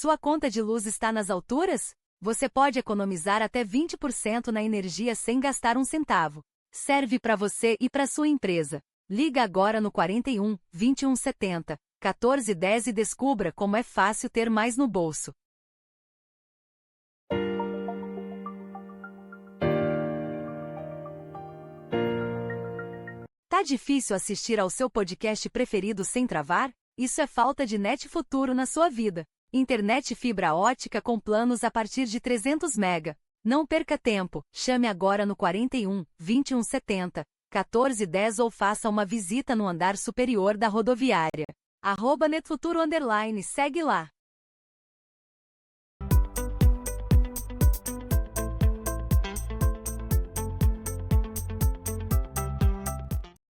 Sua conta de luz está nas alturas? Você pode economizar até 20% na energia sem gastar um centavo. Serve para você e para sua empresa. Liga agora no 41 21 70 14 10 e descubra como é fácil ter mais no bolso. Tá difícil assistir ao seu podcast preferido sem travar? Isso é falta de Net Futuro na sua vida. Internet fibra ótica com planos a partir de 300 MB. Não perca tempo, chame agora no 41 21 70 14 10 ou faça uma visita no andar superior da rodoviária. @netfuturo_, segue lá.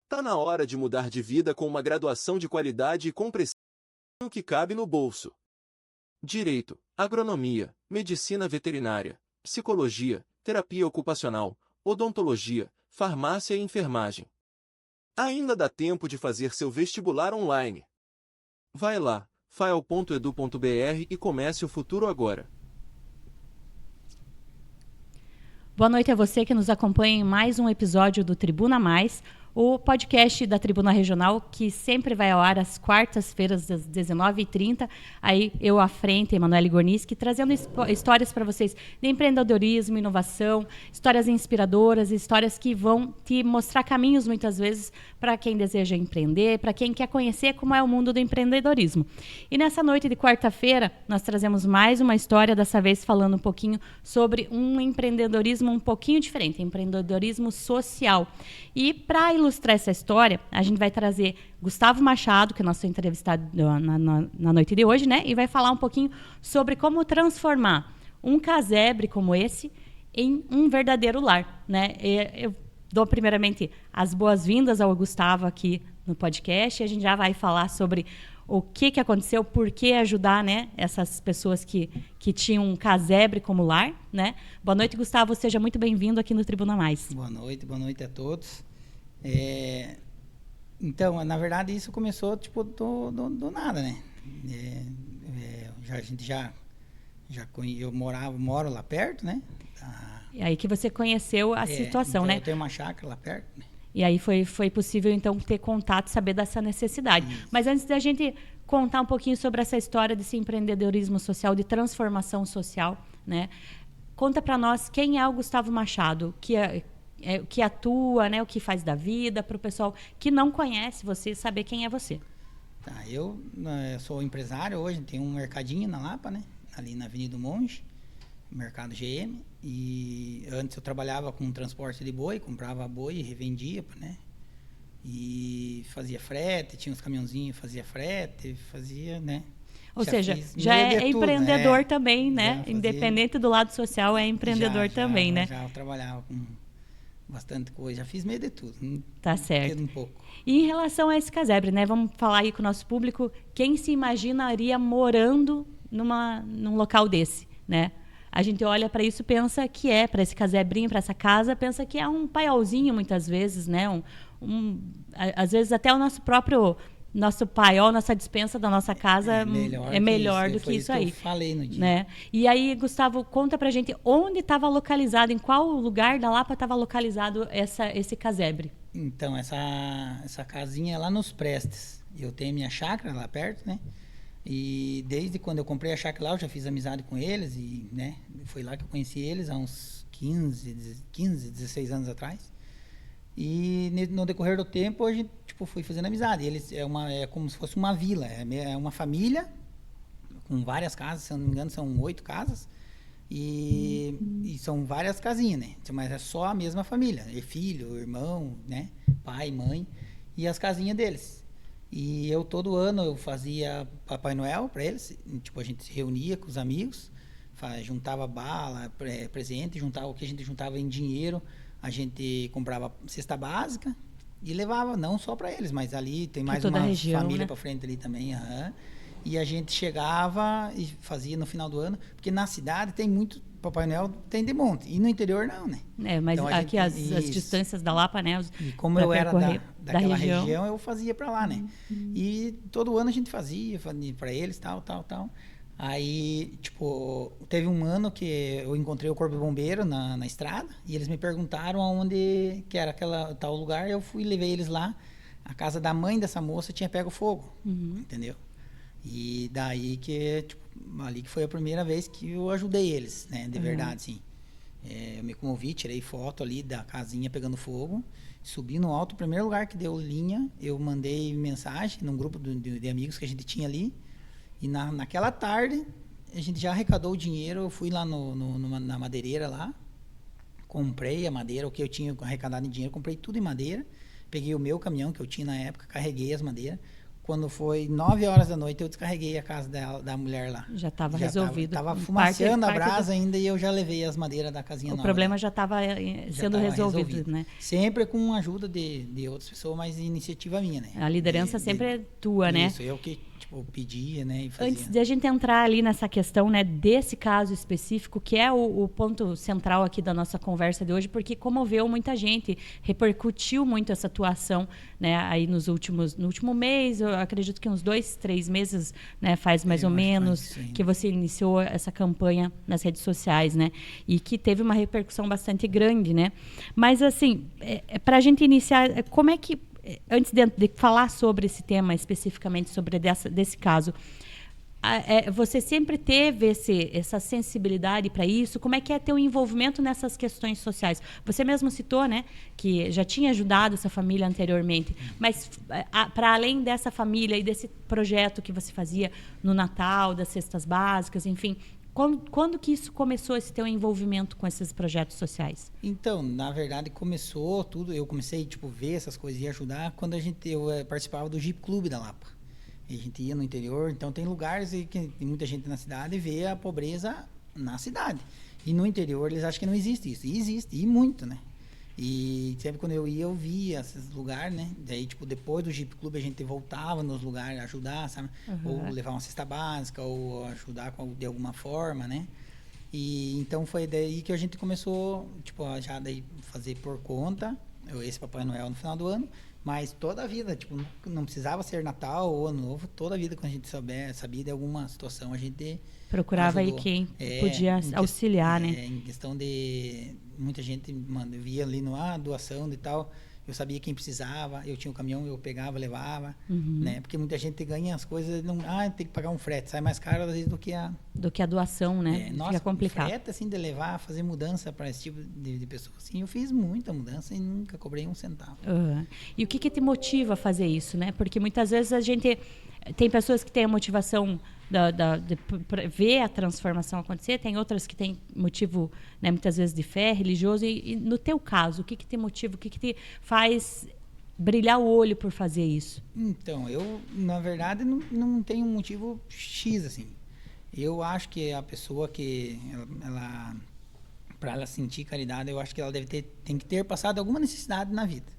Tá na hora de mudar de vida com uma graduação de qualidade e com preço que cabe no bolso. Direito, agronomia, medicina veterinária, psicologia, terapia ocupacional, odontologia, farmácia e enfermagem. Ainda dá tempo de fazer seu vestibular online. Vai lá, fael.edu.br e comece o futuro agora. Boa noite a você que nos acompanha em mais um episódio do Tribuna Mais, o podcast da Tribuna Regional, que sempre vai ao ar às quartas-feiras, às 19h30. Aí eu à frente, Emanuele Gorniski, trazendo histórias para vocês de empreendedorismo, inovação, histórias inspiradoras, histórias que vão te mostrar caminhos, muitas vezes, para quem deseja empreender, para quem quer conhecer como é o mundo do empreendedorismo. E nessa noite de quarta-feira, nós trazemos mais uma história, dessa vez falando um pouquinho sobre um empreendedorismo um pouquinho diferente, empreendedorismo social. E para ilustrar essa história, a gente vai trazer Gustavo Machado, que é nosso entrevistado na noite de hoje, né? E vai falar um pouquinho sobre como transformar um casebre como esse em um verdadeiro lar, né? Eu dou primeiramente as boas-vindas ao Gustavo aqui no podcast. A gente já vai falar sobre o que aconteceu, por que ajudar, né, essas pessoas que tinham um casebre como lar, né? Boa noite, Gustavo. Seja muito bem-vindo aqui no Tribuna Mais. Boa noite a todos. Então, na verdade, isso começou tipo do nada, né? Eu moro lá perto, né? E aí que você conheceu a situação, então né? Eu tenho uma chácara lá perto, né? E aí foi possível, então, ter contato, saber dessa necessidade. Isso. Mas antes da gente contar um pouquinho sobre essa história desse empreendedorismo social, de transformação social, né? Conta para nós quem é o Gustavo Machado, que atua, né? O que faz da vida, para o pessoal que não conhece você, saber quem é você. Tá, eu sou empresário hoje, tenho um mercadinho na Lapa, né? Ali na Avenida do Monge, mercado GM. E antes eu trabalhava com transporte de boi, comprava boi e revendia, né? E fazia frete, tinha uns caminhãozinhos, fazia frete, né? Ou seja, já é empreendedor, né? Também, né? Fazia... Independente do lado social, é empreendedor também, né? Já trabalhava com bastante coisa, já fiz meio de tudo. Tá certo. Um pouco. E em relação a esse casebre, né? Vamos falar aí com o nosso público, quem se imaginaria morando num local desse, né? A gente olha para isso, pensa que para esse casebrinho, para essa casa, pensa que é um paiolzinho muitas vezes, né? Às vezes até o nosso paiol, nossa despensa da nossa casa é melhor do que isso aí. Eu falei no dia. Né? E aí, Gustavo, conta pra gente onde estava localizado, em qual lugar da Lapa estava localizado esse casebre. Então, essa casinha é lá nos Prestes. Eu tenho minha chácara lá perto, né? E desde quando eu comprei a chácara lá, eu já fiz amizade com eles e, né, foi lá que eu conheci eles há uns 15, 16 anos atrás. E no decorrer do tempo, a gente, fui fazendo amizade. Eles é como se fosse uma vila, é uma família com várias casas, se eu não me engano, são 8 casas. E são várias casinhas, né? Mas é só a mesma família, filho, irmão, né? Pai, mãe e as casinhas deles. E eu todo ano eu fazia Papai Noel para eles, a gente se reunia com os amigos, juntava bala, presente, juntava o que a gente juntava em dinheiro, a gente comprava cesta básica e levava não só para eles, mas ali tem mais uma família, né? Para frente ali também, e a gente chegava e fazia no final do ano, porque na cidade tem muito Papai Noel, tem de monte, e no interior não, né? Mas então, aqui as distâncias da Lapa, né? E como eu era daquela região, eu fazia para lá, né? E todo ano a gente fazia para eles, tal. Aí, tipo, teve um ano que eu encontrei o Corpo de Bombeiro na estrada e eles me perguntaram aonde que era aquela tal lugar. Eu fui e levei eles lá. A casa da mãe dessa moça tinha pego fogo, entendeu? E daí que, tipo, ali que foi a primeira vez que eu ajudei eles, né? De verdade, sim. Eu me comovi, tirei foto ali da casinha pegando fogo, subi no alto, o primeiro lugar que deu linha, eu mandei mensagem num grupo de amigos que a gente tinha ali. E naquela tarde, a gente já arrecadou o dinheiro, eu fui lá na madeireira lá, comprei a madeira, o que eu tinha arrecadado em dinheiro, comprei tudo em madeira, peguei o meu caminhão que eu tinha na época, carreguei as madeiras. Quando foi 9 horas da noite, eu descarreguei a casa da mulher lá. Já estava resolvido. Tava fumaceando a brasa ainda e eu já levei as madeiras da casinha nova. O problema já estava sendo resolvido, né? Sempre com a ajuda de outras pessoas, mas iniciativa minha, né? A liderança sempre é tua, né? Isso, eu que pedia, né? E fazia. Antes de a gente entrar ali nessa questão, né, desse caso específico, que é o ponto central aqui da nossa conversa de hoje, porque comoveu muita gente, repercutiu muito essa atuação, né, aí no último mês, eu acredito que uns 2, 3 meses, né, faz mais ou menos, que você iniciou essa campanha nas redes sociais, né, e que teve uma repercussão bastante grande, né. Mas, assim, para a gente iniciar, como é que antes de falar sobre esse tema especificamente, sobre desse caso, você sempre teve essa sensibilidade para isso? Como é que é teu envolvimento nessas questões sociais? Você mesmo citou, né, que já tinha ajudado essa família anteriormente, mas para além dessa família e desse projeto que você fazia no Natal, das cestas básicas, enfim, quando que isso começou, esse teu envolvimento com esses projetos sociais? Então, na verdade, começou tudo, eu comecei a ver essas coisas e ajudar quando eu participava do Jeep Clube da Lapa. E a gente ia no interior, então tem lugares que tem muita gente na cidade e vê a pobreza na cidade. E no interior eles acham que não existe isso. E existe, e muito, né? E sempre quando eu ia, eu via esses lugares, né? Daí, depois do Jeep Clube, a gente voltava nos lugares ajudar, sabe? Ou levar uma cesta básica, ou ajudar de alguma forma, né? E então foi daí que a gente começou, já daí fazer por conta, esse Papai Noel no final do ano, mas toda a vida, não precisava ser Natal ou Ano Novo, toda a vida quando a gente sabia de alguma situação, a gente procurava aí quem podia auxiliar, né? Em questão de muita gente via ali no doação e tal, eu sabia quem precisava, eu tinha um caminhão, eu pegava, levava, né? Porque muita gente ganha as coisas, tem que pagar um frete, sai mais caro às vezes do que a doação, né? Fica complicado. Frete, assim, de levar, fazer mudança para esse tipo de pessoa, assim, eu fiz muita mudança e nunca cobrei um centavo. E o que te motiva a fazer isso, né? Porque muitas vezes a gente tem pessoas que têm a motivação de ver a transformação acontecer, tem outras que têm motivo, né, muitas vezes de fé, religioso, e no teu caso, o que te motiva, o que te faz brilhar o olho por fazer isso? Então, eu, na verdade, não tenho um motivo X, assim. Eu acho que a pessoa que, para ela sentir caridade, eu acho que ela tem que ter passado alguma necessidade na vida,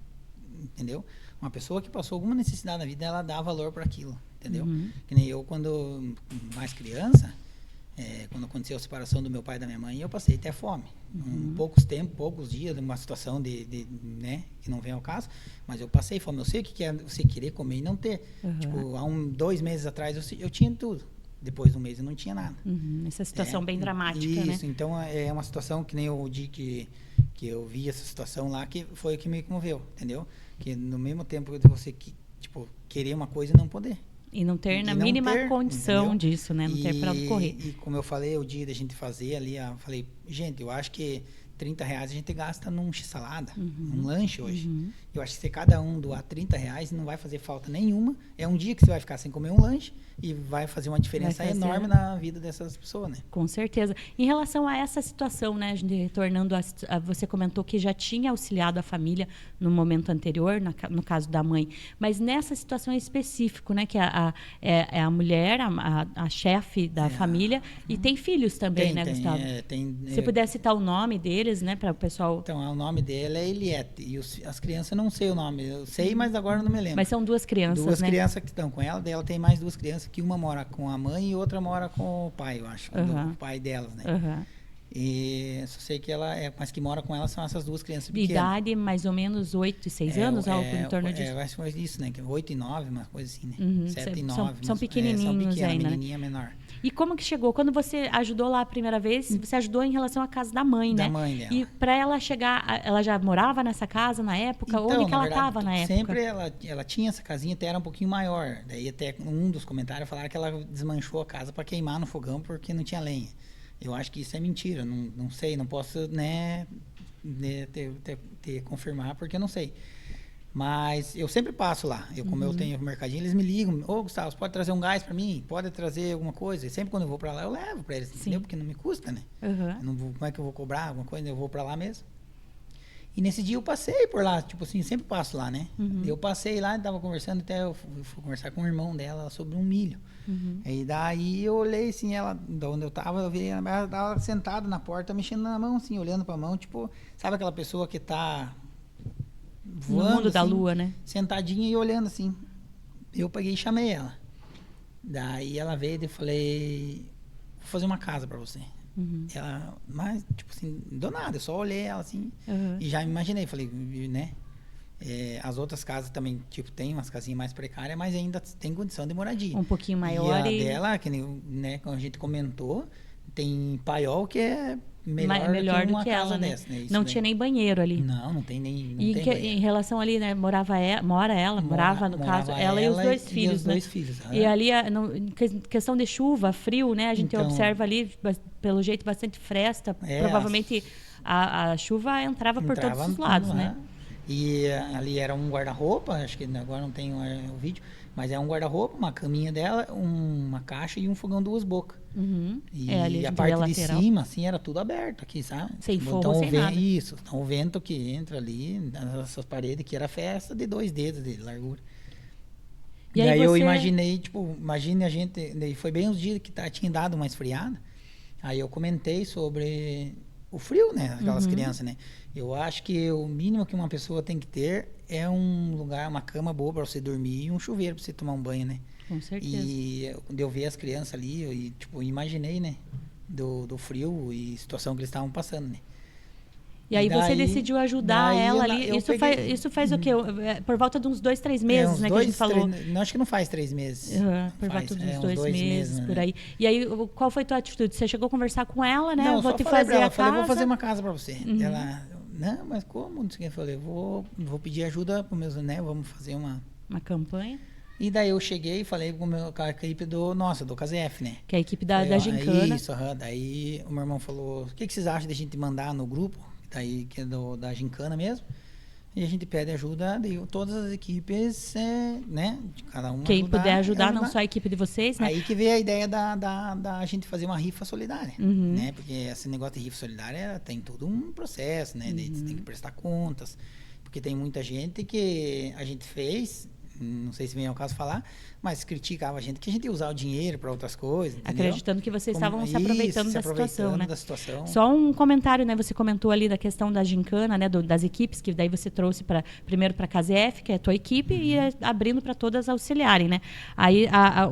entendeu? Uma pessoa que passou alguma necessidade na vida, ela dá valor para aquilo. Entendeu? Que nem eu, quando mais criança, quando aconteceu a separação do meu pai e da minha mãe, eu passei até fome. Poucos dias, numa situação né, que não vem ao caso, mas eu passei fome. Eu sei o que é você querer comer e não ter. Há 2 meses atrás eu tinha tudo. Depois de um mês eu não tinha nada. Essa situação bem dramática, né? Isso, então é uma situação que nem o dia que eu vi essa situação lá, que foi o que me comoveu, entendeu? Que no mesmo tempo de você querer uma coisa e não poder. E não ter na mínima condição, entendeu? Disso, né? Não ter para onde correr. E como eu falei, o dia da gente fazer ali, eu falei, gente, eu acho que R$30 a gente gasta num x-salada, num lanche hoje. Eu acho que se cada um doar R$30 não vai fazer falta nenhuma. É um dia que você vai ficar sem comer um lanche e vai fazer uma diferença enorme na vida dessas pessoas, né? Com certeza. Em relação a essa situação, né, a gente retornando você comentou que já tinha auxiliado a família no momento anterior, no caso da mãe, mas nessa situação específica, né, que é a mulher, a chefe da família, e tem filhos também, né, Gustavo? Se puder citar o nome deles, né, para o pessoal. Então, o nome dele é Eliette, e as crianças não sei o nome, eu sei, mas agora não me lembro. Mas são 2 crianças, né? 2 crianças que estão com ela, daí ela tem mais 2 crianças, que uma mora com a mãe e outra mora com o pai, eu acho, o pai delas, né? E só sei que mas que mora com ela são essas 2 crianças pequenas. Idade mais ou menos 8 e 6 anos, algo em torno disso? Eu acho isso, né? 8 e 9, uma coisa assim, né? 7 e 9. São pequenininhos ainda. Uma menininha menor. E como que chegou? Quando você ajudou lá a primeira vez, você ajudou em relação à casa da mãe, né? Da mãe dela. E para ela chegar, ela já morava nessa casa na época? Então, Onde que na ela verdade, estava na época? sempre ela tinha essa casinha, até era um pouquinho maior. Daí até um dos comentários falaram que ela desmanchou a casa para queimar no fogão porque não tinha lenha. Eu acho que isso é mentira, não sei, não posso, né, confirmar porque eu não sei. Mas eu sempre passo lá. Como eu tenho o mercadinho, eles me ligam. Ô, Gustavo, você pode trazer um gás para mim? Pode trazer alguma coisa? E sempre quando eu vou para lá, eu levo para eles, entendeu? Porque não me custa, né? Eu não vou, como é que eu vou cobrar alguma coisa? Eu vou para lá mesmo. E nesse dia eu passei por lá, tipo assim, sempre passo lá, né? Eu passei lá, tava conversando, até eu fui conversar com o irmão dela sobre um milho. E daí eu olhei assim, ela, de onde eu tava, eu vi ela tava sentada na porta, mexendo na mão, assim, olhando pra mão, tipo, sabe aquela pessoa que tá voando, no mundo da assim, lua, né? Sentadinha e olhando assim. Eu peguei e chamei ela. Daí ela veio e eu falei, vou fazer uma casa pra você. Ela, mas, tipo assim, do nada, eu só olhei ela assim e já me imaginei, falei, né? As outras casas também, tipo, tem umas casinhas mais precárias, mas ainda tem condição de moradia. Um pouquinho maior. E a dela, que nem, né, como a gente comentou, tem paiol que é melhor do que uma casa ela, né? dessa, né? Não tinha nem banheiro ali. Não tem nem. E em relação ali, né? Morava no caso, ela e os dois filhos, os né? dois filhos. E ali, em questão de chuva, frio, né? A gente Então, observa ali, pelo jeito, bastante fresta. Provavelmente a chuva entrava por todos os lados, né? E ali era um guarda-roupa, acho que agora não tem o vídeo, mas é um guarda-roupa, uma caminha dela, uma caixa e um fogão duas bocas. E ali a parte de cima, assim, era tudo aberto aqui, sabe? Sem forro, então, sem nada. Isso, então o vento que entra ali, nessas paredes, que era festa de 2 dedos de largura. E aí eu imaginei, tipo, imagine a gente, foi bem os dias que tinha dado uma esfriada, aí eu comentei sobre o frio, né, aquelas crianças, né? Eu acho que o mínimo que uma pessoa tem que ter é um lugar, uma cama boa para você dormir e um chuveiro para você tomar um banho, né? Com certeza. E quando eu vi as crianças ali, eu tipo, imaginei, né? Do frio e situação que eles estavam passando, né? E aí você decidiu ajudar ela ali. Isso faz o quê? Por volta de uns 2, 3 meses, né? Que a gente falou. Não, acho que não faz 3 meses. Por volta de uns 2 meses, por aí. E aí, qual foi a tua atitude? Você chegou a conversar com ela, né? Não, eu vou só te falei fazer pra ela, a casa. falei, vou fazer uma casa pra você. Ela, não, mas como? Não sei o que. Eu falei, vou pedir ajuda pro meus, né? Vamos fazer uma campanha. E daí eu cheguei e falei com a equipe do KZF, né? Que é a equipe da Gincana. Isso, daí o meu irmão falou, o que vocês acham de a gente mandar no grupo? Daí, que é da Gincana mesmo. E a gente pede ajuda de todas as equipes, né? De cada uma. Quem puder ajudar, não só a equipe de vocês, né? Aí que veio a ideia da gente fazer uma rifa solidária, né? Porque esse negócio de rifa solidária tem todo um processo, né? Você tem que prestar contas. Porque tem muita gente que a gente fez, não sei se vem ao caso falar, mas criticava a gente que a gente ia usar o dinheiro para outras coisas, entendeu? Acreditando que vocês estavam se aproveitando da situação, né? Da situação. Só um comentário, né? Você comentou ali da questão da gincana, né? Das equipes, que daí você trouxe primeiro para a KZF, que é a tua equipe, e abrindo para todas auxiliarem, né? Aí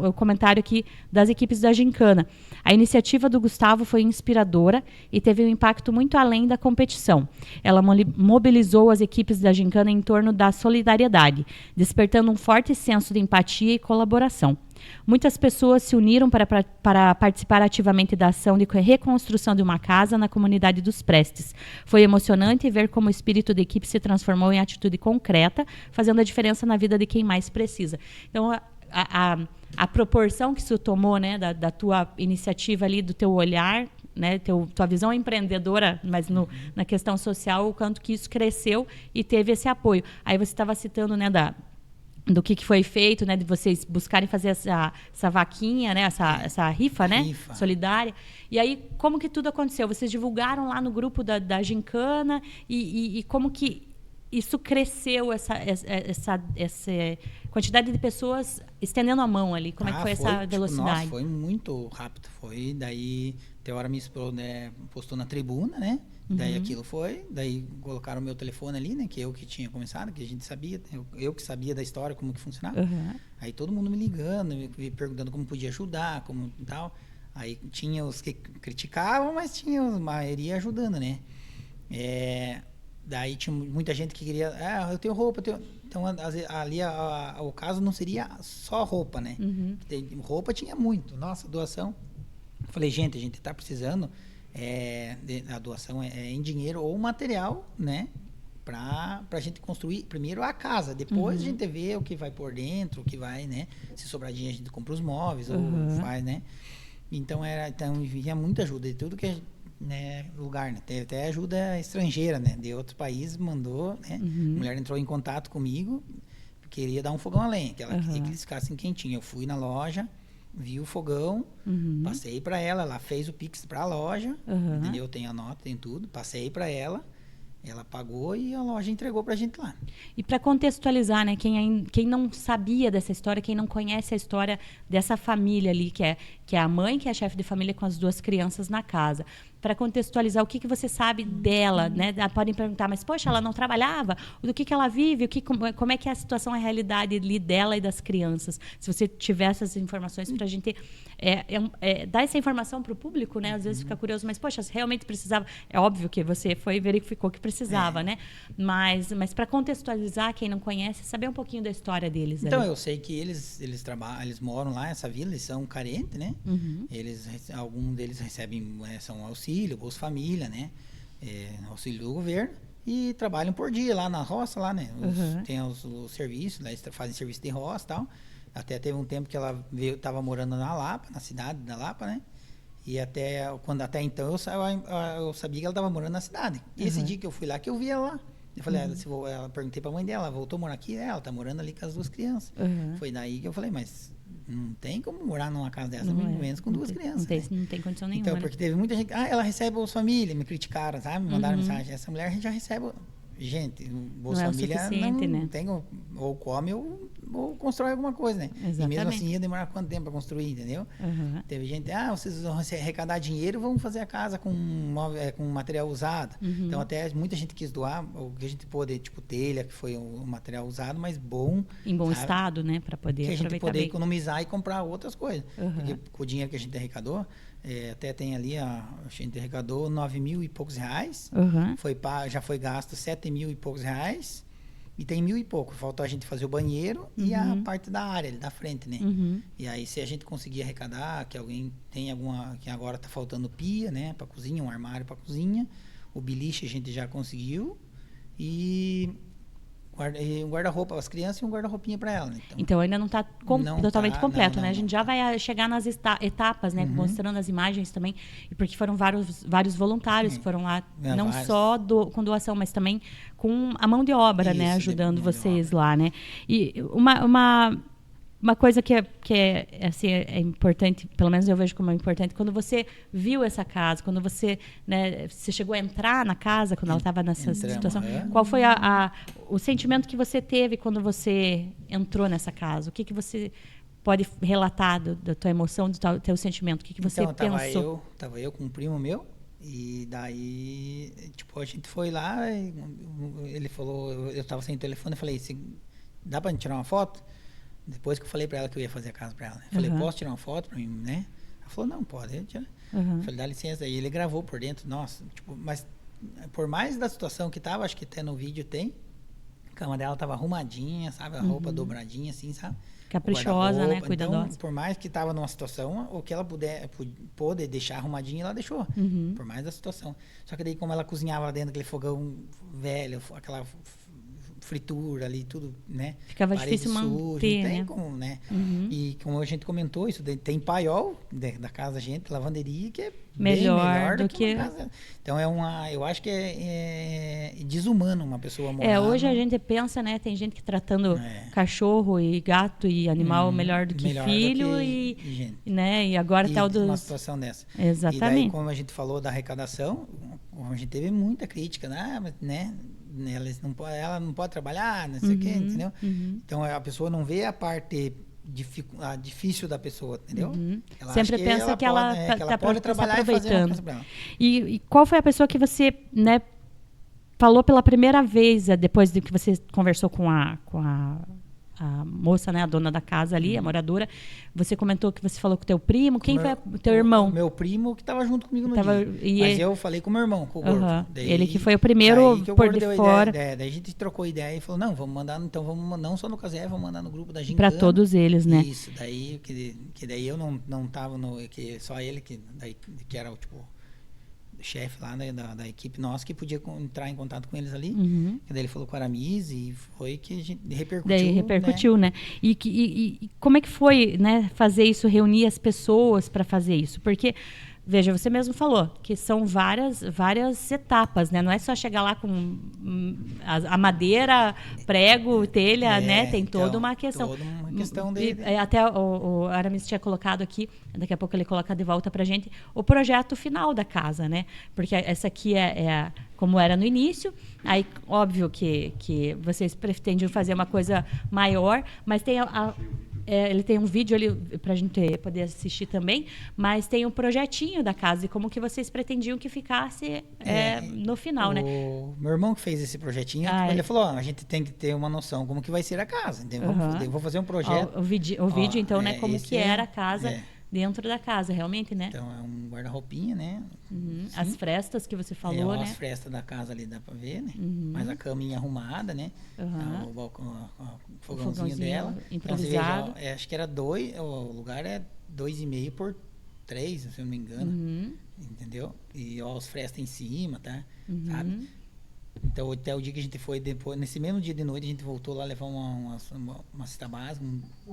o comentário aqui das equipes da gincana. A iniciativa do Gustavo foi inspiradora e teve um impacto muito além da competição. Ela mobilizou as equipes da gincana em torno da solidariedade, despertando um forte senso de empatia e colaboração. Muitas pessoas se uniram para participar ativamente da ação de reconstrução de uma casa na comunidade dos Prestes. Foi emocionante ver como o espírito da equipe se transformou em atitude concreta, fazendo a diferença na vida de quem mais precisa. Então, a proporção que isso tomou, né, da tua iniciativa ali, do teu olhar, né, tua visão empreendedora, mas na questão social, o quanto que isso cresceu e teve esse apoio. Aí você estava citando, né, do que foi feito, né, de vocês buscarem fazer essa vaquinha, né, essa rifa, né, solidária. E aí, como que tudo aconteceu? Vocês divulgaram lá no grupo da Gincana e como que isso cresceu, essa quantidade de pessoas estendendo a mão ali? Como é que foi essa velocidade? Nossa, foi muito rápido. Foi, daí, até hora me postou na tribuna, né? Daí aquilo foi, daí colocaram o meu telefone ali, né? Que eu que tinha começado, que a gente sabia, eu que sabia da história, como que funcionava. Aí todo mundo me ligando, me perguntando como podia ajudar, como tal. Aí tinha os que criticavam, mas tinha a maioria ajudando, né? Daí tinha muita gente que queria, eu tenho roupa, então ali o caso não seria só roupa, né? Roupa tinha muito, nossa, doação. Falei, gente, a gente está precisando a doação em dinheiro ou material, né? Para a gente construir primeiro a casa. Depois a gente vê o que vai por dentro, o que vai, né? Se sobrar dinheiro, a gente compra os móveis ou faz, né? Então, vinha muita ajuda de tudo que é, né, lugar, né? Teve até ajuda estrangeira, né? De outro país, mandou, né? A mulher entrou em contato comigo, queria dar um fogão a lenha, que ela queria que eles ficassem quentinhos. Eu fui na loja, vi o fogão, passei para ela fez o Pix para a loja, entendeu? Tem a nota, tem tudo, passei para ela pagou e a loja entregou pra gente lá. E para contextualizar, né, quem não sabia dessa história, quem não conhece a história dessa família ali, que é a mãe, que é a chefe de família com as 2 crianças na casa. Para contextualizar, o que você sabe dela, né? Podem perguntar, mas poxa, ela não trabalhava? Do que ela vive? Como é que é a situação, a realidade ali dela e das crianças? Se você tiver essas informações para a gente dar essa informação para o público, né? Às vezes fica curioso, mas poxa, realmente precisava. É óbvio que você verificou que precisava, né? Mas para contextualizar, quem não conhece, saber um pouquinho da história deles. Então, ali. eu sei que eles moram lá nessa vila, eles são carentes, né? Alguns deles recebem são auxílio, Bolsa Família, né? Auxílio do governo, e trabalham por dia lá na roça, lá, né? Tem os serviços, lá eles fazem serviço de roça e tal. Até teve um tempo que ela estava morando na Lapa, na cidade da Lapa, né? E até então eu sabia que ela estava morando na cidade. E esse dia que eu fui lá, que eu vi ela lá. Eu falei, ela perguntei para a mãe dela, voltou a morar aqui? Ela está morando ali com as 2 crianças. Foi daí que eu falei, mas não tem como morar numa casa dessa, pelo menos com 2 crianças. Não tem condição nenhuma. Então, porque teve muita gente, ela recebe Bolsa Família, me criticaram, sabe? Me mandaram mensagem, essa mulher já recebe. Gente, Bolsa Família não tem, ou come ou constrói alguma coisa, né? Exatamente. E mesmo assim ia demorar quanto tempo para construir, entendeu? Teve gente, vocês vão arrecadar dinheiro, vamos fazer a casa com material usado. Então até muita gente quis doar o que a gente pôde, tipo telha, que foi um material usado, mas bom. Em bom estado, né? Para poder que a gente poder bem. Economizar e comprar outras coisas. Porque com o dinheiro que a gente arrecadou, até tem ali, a gente arrecadou 9 mil e poucos reais. Já foi gasto 7 mil e poucos reais. E tem 1.000 e pouco. Faltou a gente fazer o banheiro e a parte da área, ali da frente, né? E aí, se a gente conseguir arrecadar, que alguém tem que agora tá faltando pia, né? Pra cozinha, um armário pra cozinha. O beliche a gente já conseguiu. E um guarda-roupa para as crianças e um guarda-roupinha para ela. Então ainda não está totalmente completo, né? A gente já vai chegar nas etapas, né? Mostrando as imagens também. E porque foram vários voluntários que foram lá, não vários. Só com doação, mas também com a mão de obra, isso, né? Ajudando vocês lá, né? E uma coisa que assim, é importante, pelo menos eu vejo como é importante, quando você viu essa casa, quando você chegou a entrar na casa, quando ela estava nessa situação, qual foi o sentimento que você teve quando você entrou nessa casa? O que você pode relatar da tua emoção, do teu sentimento? O que você pensou? Tava eu com um primo meu, e daí, tipo, a gente foi lá, e ele falou, eu estava sem telefone, eu falei, dá para tirar uma foto? Depois que eu falei pra ela que eu ia fazer a casa pra ela, né? Falei, posso tirar uma foto pra mim, né? Ela falou, não, pode. Falei, dá licença. E ele gravou por dentro, nossa, tipo, mas por mais da situação que tava, acho que até no vídeo tem, a cama dela tava arrumadinha, sabe? A roupa dobradinha, assim, sabe? Caprichosa, né? Cuidadosa. Então, por mais que tava numa situação, o que ela poder deixar arrumadinha, ela deixou. Por mais da situação. Só que daí, como ela cozinhava lá dentro daquele fogão velho, aquela fritura ali, tudo, né? Ficava difícil manter, né? Como, né? E como a gente comentou, isso tem paiol da casa da gente, lavanderia, que é melhor do que casa. Então eu acho que é desumano uma pessoa morar. Hoje a gente pensa, né? Tem gente que tratando cachorro e gato e animal melhor do que filho e gente. Né? E agora tá uma situação dessa. Exatamente. E daí, como a gente falou da arrecadação, a gente teve muita crítica, né? Ela não pode trabalhar, não sei o quê, entendeu? Então a pessoa não vê a parte difícil da pessoa, entendeu? Ela sempre pensa que ela pode trabalhar e fazer uma coisa pra ela. E qual foi a pessoa que você, né, falou pela primeira vez, depois de que você conversou com a a moça, né, a dona da casa ali, a moradora, você comentou que você falou com o teu primo, quem foi o teu irmão? Meu primo que estava junto comigo no dia. Mas eu falei com o meu irmão, com o Gordo. Daí, ele que foi o primeiro por de fora. Daí a gente trocou ideia e falou, não, vamos mandar, então vamos não só no Casé, vamos mandar no grupo da Gincana. Para todos eles, né? Isso, daí que daí eu não tava que só ele que era tipo chefe lá da equipe nossa que podia entrar em contato com eles ali. Que daí ele falou com a Aramis e foi que a gente repercutiu. Daí repercutiu, né? E como é que foi, né, fazer isso, reunir as pessoas para fazer isso? Porque, veja, você mesmo falou que são várias etapas, né? Não é só chegar lá com a madeira, prego, telha, né? Tem toda uma questão. Toda uma questão dele. Até o Aramis tinha colocado aqui, daqui a pouco ele coloca de volta pra gente, o projeto final da casa, né? Porque essa aqui é como era no início. Aí, óbvio que vocês pretendem fazer uma coisa maior, mas tem ele tem um vídeo ali para a gente poder assistir também, mas tem um projetinho da casa e como que vocês pretendiam que ficasse no final, né? O meu irmão que fez esse projetinho, ele falou, a gente tem que ter uma noção como que vai ser a casa. Então, eu vou fazer um projeto. O vídeo, então, né? Como que era a casa dentro da casa, realmente, né? Então, é um guarda-roupinha, né? As frestas que você falou, né? As frestas da casa ali dá pra ver, né? Mas a caminha arrumada, né? O balcão, o fogãozinho dela. Improvisado. Então, acho que era 2, o lugar é 2,5 por 3, se eu não me engano. Entendeu? E as frestas em cima, tá? Sabe? Então, até o dia que a gente foi, depois, nesse mesmo dia de noite, a gente voltou lá levar uma cesta básica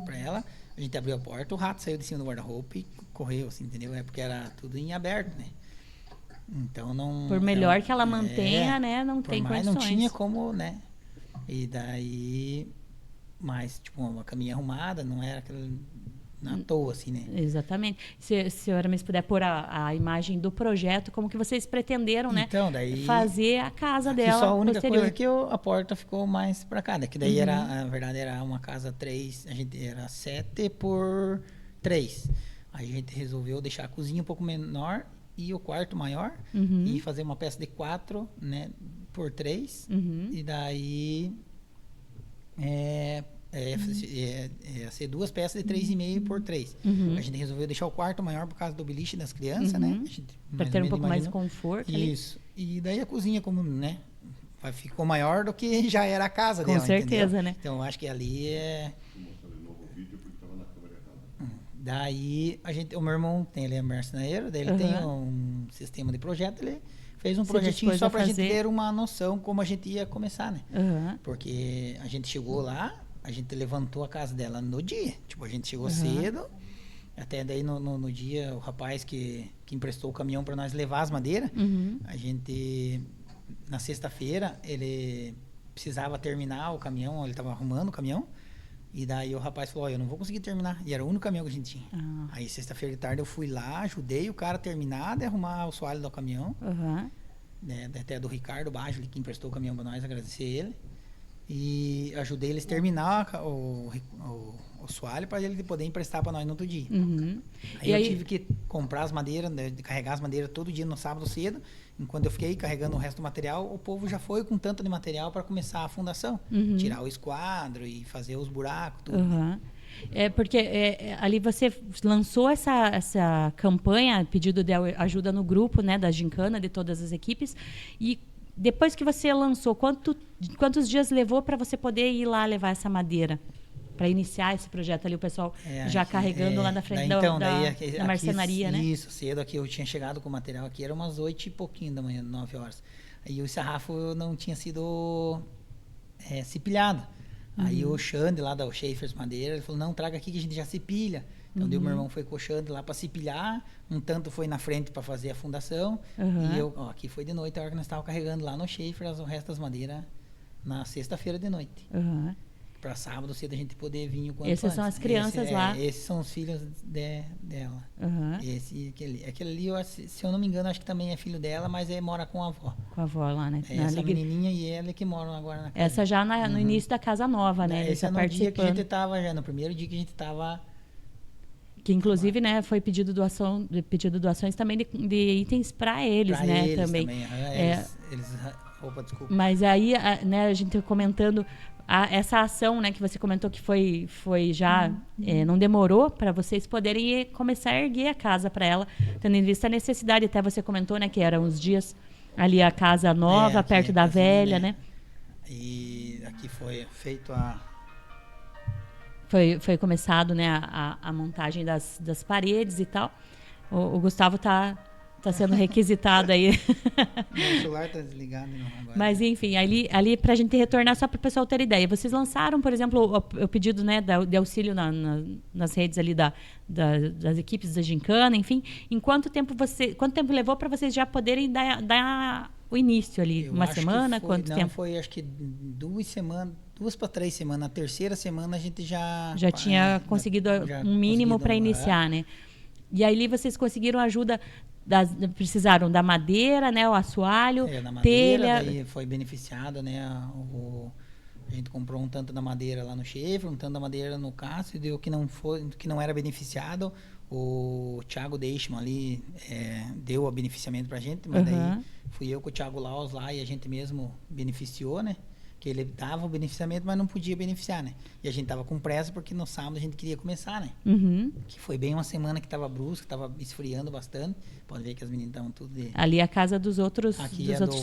pra ela. A gente abriu a porta, o rato saiu de cima do guarda-roupa e correu, assim, entendeu? Porque era tudo em aberto, né? Então, não... Por melhor que ela mantenha, né? Não tem condições. Não tinha como, né? E daí... Mas, tipo, uma caminha arrumada, não era aquela... Na toa, assim, né? Exatamente. Se a senhora me puder pôr a imagem do projeto, como que vocês pretenderam, né? Então, daí... Fazer a casa dela. Só a única posterior. coisa que a porta ficou mais pra cá, né? Que daí era, na verdade, era uma casa 3, a gente era 7 por 3. Aí a gente resolveu deixar a cozinha um pouco menor e o quarto maior e fazer uma peça de 4, né? Por 3. E daí... ia ser 2 peças de 3,5 por 3. A gente resolveu deixar o quarto maior por causa do beliche das crianças, né? Para ter um pouco mais de conforto. Isso. Ali. E daí a cozinha, como, né? Ficou maior do que já era a casa dela, com certeza, entendeu? né? Então, eu acho que ali Daí, o meu irmão ele é marceneiro, daí ele tem um sistema de projeto, ele fez um projetinho só pra gente ter uma noção como a gente ia começar, né? Porque a gente chegou lá, a gente levantou a casa dela no dia. Tipo, a gente chegou cedo, até daí no dia, o rapaz que emprestou o caminhão para nós levar as madeiras, a gente, na sexta-feira, ele precisava terminar o caminhão, ele estava arrumando o caminhão, e daí o rapaz falou, eu não vou conseguir terminar. E era o único caminhão que a gente tinha. Aí, sexta-feira de tarde, eu fui lá, ajudei o cara a terminar de arrumar o soalho do caminhão. Né, até do Ricardo Baggio, que emprestou o caminhão para nós, agradecer ele. E ajudei eles a terminar o soalho para ele poder emprestar para nós no outro dia. Aí eu tive que comprar as madeiras, né, carregar as madeiras todo dia no sábado cedo. Enquanto eu fiquei carregando o resto do material, o povo já foi com tanto de material para começar a fundação. Tirar o esquadro e fazer os buracos, tudo. Porque ali você lançou essa campanha, pedido de ajuda no grupo, né, da Gincana, de todas as equipes. E depois que você lançou, quantos dias levou para você poder ir lá levar essa madeira? Para iniciar esse projeto ali, o pessoal já carregando lá na frente da marcenaria, né? Isso, cedo aqui eu tinha chegado com o material aqui, era umas 8 e pouquinho da manhã, 9 horas. Aí o sarrafo não tinha sido cipilhado. Aí o Xande lá da Schaefer's Madeira, ele falou, não, traga aqui que a gente já cipilha. Então meu irmão foi com o Xande lá para cipilhar, um tanto foi na frente para fazer a fundação, e eu, aqui foi de noite, a hora que nós estávamos carregando lá no Schaefer's o resto das madeiras na sexta-feira de noite. Para sábado cedo a gente poder vir o quanto antes. Essas são as crianças lá. Esses são os filhos dela. Aquele ali, se eu não me engano, acho que também é filho dela, mas mora com a avó. Com a avó lá, né? Essa menininha e ela que moram agora na casa. Essa já no início da casa nova, né? Esse é no dia que a gente estava, no primeiro dia que a gente estava... Que inclusive, né, foi pedido doações também de itens para eles, né? Eles também. Opa, desculpa. Mas aí, né, a gente comentando essa ação, né, que você comentou que foi já, não demorou para vocês poderem começar a erguer a casa para ela, tendo em vista a necessidade, até você comentou, né, que eram os dias ali a casa nova, perto da velha, né? E aqui foi feito Foi começado, né, a montagem das paredes e tal. O Gustavo tá sendo requisitado aí. Meu celular tá desligado. Não, agora. Mas, enfim, ali pra gente retornar, só para o pessoal ter ideia. Vocês lançaram, por exemplo, o pedido, né, de auxílio nas redes ali das equipes da Gincana, enfim. Em quanto tempo levou para vocês já poderem dar o início ali? Eu uma acho semana? Quanto tempo? Foi acho que 2 para 3 semanas. Na terceira semana a gente já tinha conseguido um mínimo para iniciar, né? E aí vocês conseguiram ajuda, precisaram da madeira, né? O assoalho, da madeira, telha. Daí foi beneficiado, né? A gente comprou um tanto da madeira lá no Schaefer, um tanto da madeira no Cássio, e deu que não era beneficiado. O Thiago Deixman ali deu o beneficiamento pra gente, mas daí fui eu com o Thiago Laus lá e a gente mesmo beneficiou, né? Que ele dava o beneficiamento, mas não podia beneficiar, né? E a gente tava com pressa porque no sábado a gente queria começar, né? Que foi bem uma semana que tava brusca, tava esfriando bastante. Pode ver que as meninas estavam tudo ali a casa dos outros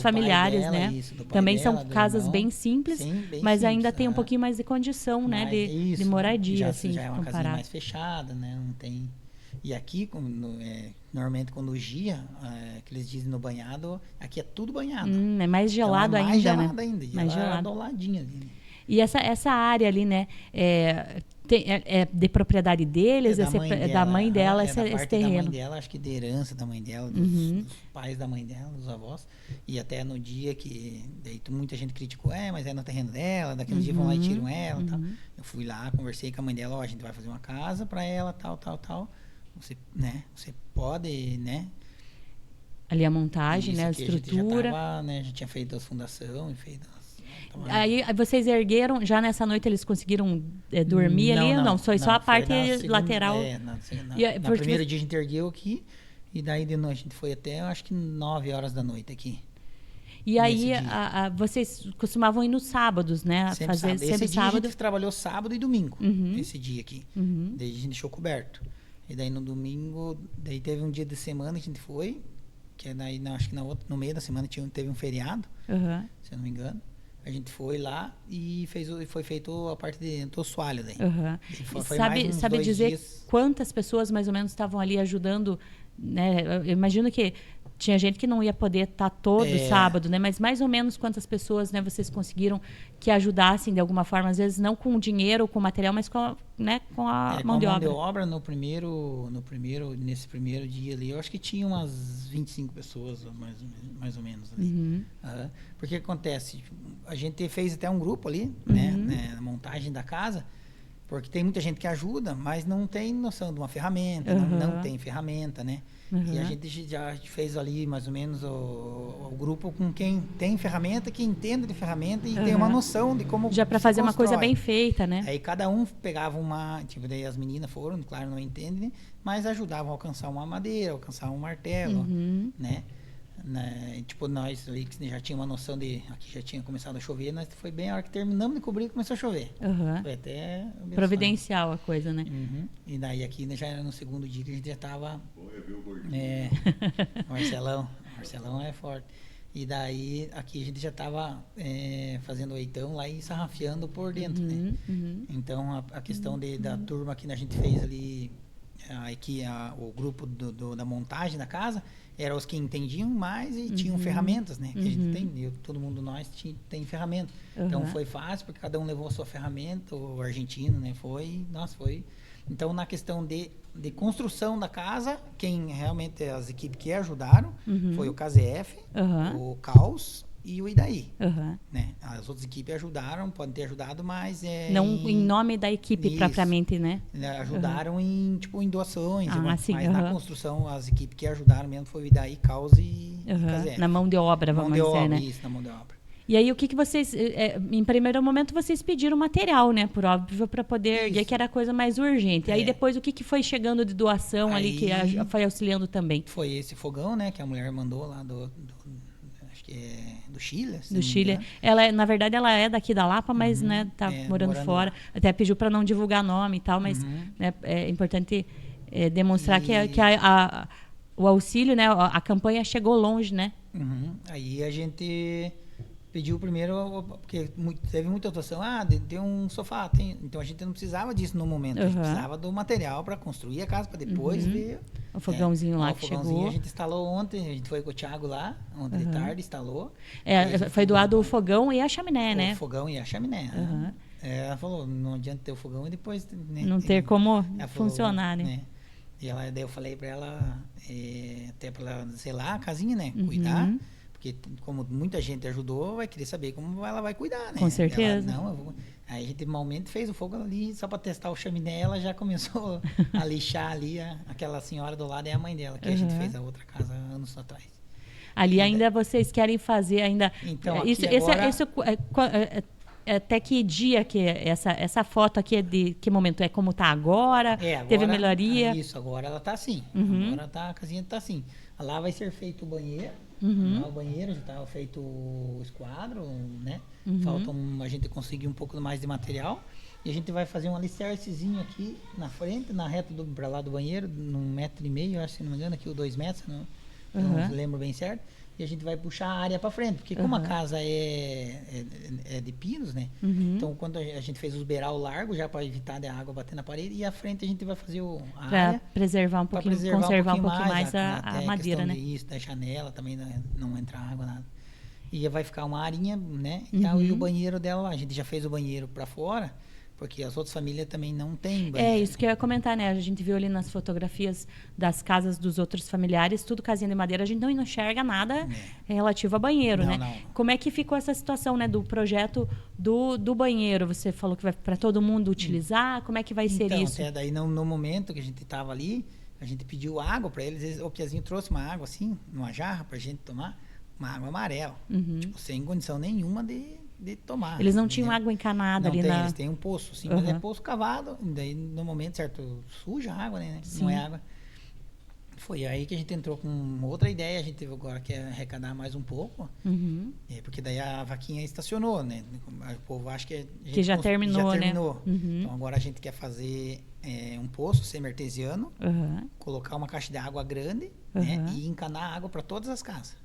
familiares, dela, né? Isso, também dela, são casas irmão. bem simples, bem mas simples, ainda tem um pouquinho mais de condição, né? De moradia, já, assim, já é uma casinha comparado. mais fechada, né? Não tem... E aqui, normalmente quando gia, que eles dizem no banhado, aqui é tudo banhado. É mais gelado então, ainda, gelado né? ainda. E mais ela gelado. do ladinho ali, né? E essa área ali, né? É de propriedade deles? É da mãe dela esse terreno? Da mãe dela, acho que de herança da mãe dela, dos pais da mãe dela, dos avós. E até no dia que daí muita gente criticou, mas é no terreno dela, daquele dia vão lá e tiram ela, tal. Eu fui lá, conversei com a mãe dela, a gente vai fazer uma casa para ela, tal. Você pode, né? Ali a montagem, né? A estrutura. Já tinha feito as fundações, Aí vocês ergueram, já nessa noite eles conseguiram dormir ali? Não, foi só a parte lateral. No primeiro dia a gente ergueu aqui, e daí de noite a gente foi até, acho que 9 horas da noite aqui. E aí vocês costumavam ir nos sábados, né? Sempre fazer sábado. Sempre sábado. A gente trabalhou sábado e domingo, esse dia aqui. Daí a gente deixou coberto. E daí no domingo, daí teve um dia de semana que a gente foi, que daí acho que no meio da semana teve um feriado, se eu não me engano. A gente foi lá e foi feito a parte do assoalho daí. Sabe dizer quantas pessoas mais ou menos estavam ali ajudando, né? Eu imagino que tinha gente que não ia poder estar todo sábado, né? Mas mais ou menos quantas pessoas, né, vocês conseguiram que ajudassem de alguma forma, às vezes não com dinheiro ou com material, mas com a mão de obra. De obra nesse primeiro dia ali, eu acho que tinha umas 25 pessoas, mais ou menos ali. Porque acontece, a gente fez até um grupo ali, né, na montagem da casa, porque tem muita gente que ajuda, mas não tem noção de uma ferramenta, não tem ferramenta, né? E a gente já fez ali mais ou menos o grupo com quem tem ferramenta, que entende de ferramenta e tem uma noção de como já para fazer uma coisa bem feita, né? Aí cada um pegava daí as meninas foram, claro, não entendem, né? Mas ajudavam a alcançar uma madeira, alcançar um martelo, né? Tipo, nós ali que já tinha uma noção aqui já tinha começado a chover, mas foi bem a hora que terminamos de cobrir, começou a chover. Foi até providencial a coisa, né? E daí aqui já era no segundo dia que a gente já tava Marcelão é forte. E daí aqui a gente já tava fazendo o eitão lá e sarrafiando por dentro, né? Então a questão da turma que a gente fez ali, o grupo da montagem da casa, eram os que entendiam mais e tinham ferramentas, né? Que a gente tem, todo mundo nós tem ferramenta. Então foi fácil, porque cada um levou a sua ferramenta, o argentino, né? Foi. Então na questão de construção da casa, quem realmente, as equipes que ajudaram, foi o KZF, o Caos e o Idaí. Né? As outras equipes ajudaram, podem ter ajudado, mas... não em nome da equipe propriamente, né? Ajudaram em doações, sim, mas na construção, as equipes que ajudaram mesmo foi o Idaí, Caos e KZF. Na mão de obra, vamos dizer, né? Isso, na mão de obra. E aí, o que vocês... em primeiro momento, vocês pediram material, né? Por óbvio, para poder erguer, que era a coisa mais urgente. Aí, depois, o que foi chegando de doação ali, que foi auxiliando também? Foi esse fogão, né? Que a mulher mandou lá acho que é do Chile. Do Chile. Ela, na verdade, ela é daqui da Lapa, mas né, tá morando fora. Lá. Até pediu para não divulgar nome e tal, mas né, é importante demonstrar que o auxílio, né, a campanha chegou longe, né? Aí a gente pediu primeiro, porque teve muita atuação, tem um sofá, então a gente não precisava disso no momento, a gente precisava do material para construir a casa, para depois ver... O fogãozinho lá que chegou. A gente instalou ontem, a gente foi com o Thiago lá, ontem de tarde, instalou. Foi doado o fogão e a chaminé, né? O fogão e a chaminé. Ela falou, não adianta ter o fogão e depois... Né, não ter como funcionar, né? E daí eu falei para ela, até para ela, sei lá, a casinha, né? Cuidar. Porque como muita gente ajudou, vai querer saber como ela vai cuidar, né? Com certeza. Aí a gente normalmente fez o fogo ali, só para testar o chaminé, ela já começou a lixar ali, aquela senhora do lado é a mãe dela, que a gente fez a outra casa anos atrás. Ali ainda vocês querem fazer, ainda... Então, até que dia que essa foto aqui é de que momento? É como tá agora? Teve melhoria? Isso, agora ela tá assim. Agora a casinha tá assim. Lá vai ser feito o banheiro. Lá o banheiro já tá feito o esquadro, né? Falta a gente conseguir um pouco mais de material. E a gente vai fazer um alicercezinho aqui na frente, na reta para lá do banheiro, num 1,5 m, acho, se não me engano, aqui o 2 metros, não lembro bem certo. E a gente vai puxar a área para frente, porque como a casa é de pinos, né? Então, quando a gente fez os beiral largo, já para evitar a água bater na parede, e à frente a gente vai fazer a área... preservar um pouquinho, conservar um pouquinho mais a madeira, né? Isso, da janela também, não entrar água, nada. E vai ficar uma arinha, né? E o banheiro dela, a gente já fez o banheiro para fora, porque as outras famílias também não têm banheiro. É isso que eu ia comentar, né? A gente viu ali nas fotografias das casas dos outros familiares, tudo casinha de madeira, a gente não enxerga nada relativo a banheiro, né? Não. Como é que ficou essa situação, né? Do projeto do banheiro? Você falou que vai para todo mundo utilizar, como é que vai ser isso? Até daí, no momento que a gente estava ali, a gente pediu água para eles, o Piazinho trouxe uma água assim, numa jarra pra gente tomar, uma água amarela, tipo, sem condição nenhuma de tomar. Eles não tinham água encanada ali Eles têm um poço, sim, mas é poço cavado, daí no momento certo, suja a água, né? Não é água. Foi aí que a gente entrou com outra ideia, a gente agora quer arrecadar mais um pouco, porque daí a vaquinha estacionou, né? O povo acha que já terminou, né? Então agora a gente quer fazer um poço semi-artesiano, colocar uma caixa de água grande, né? E encanar água para todas as casas.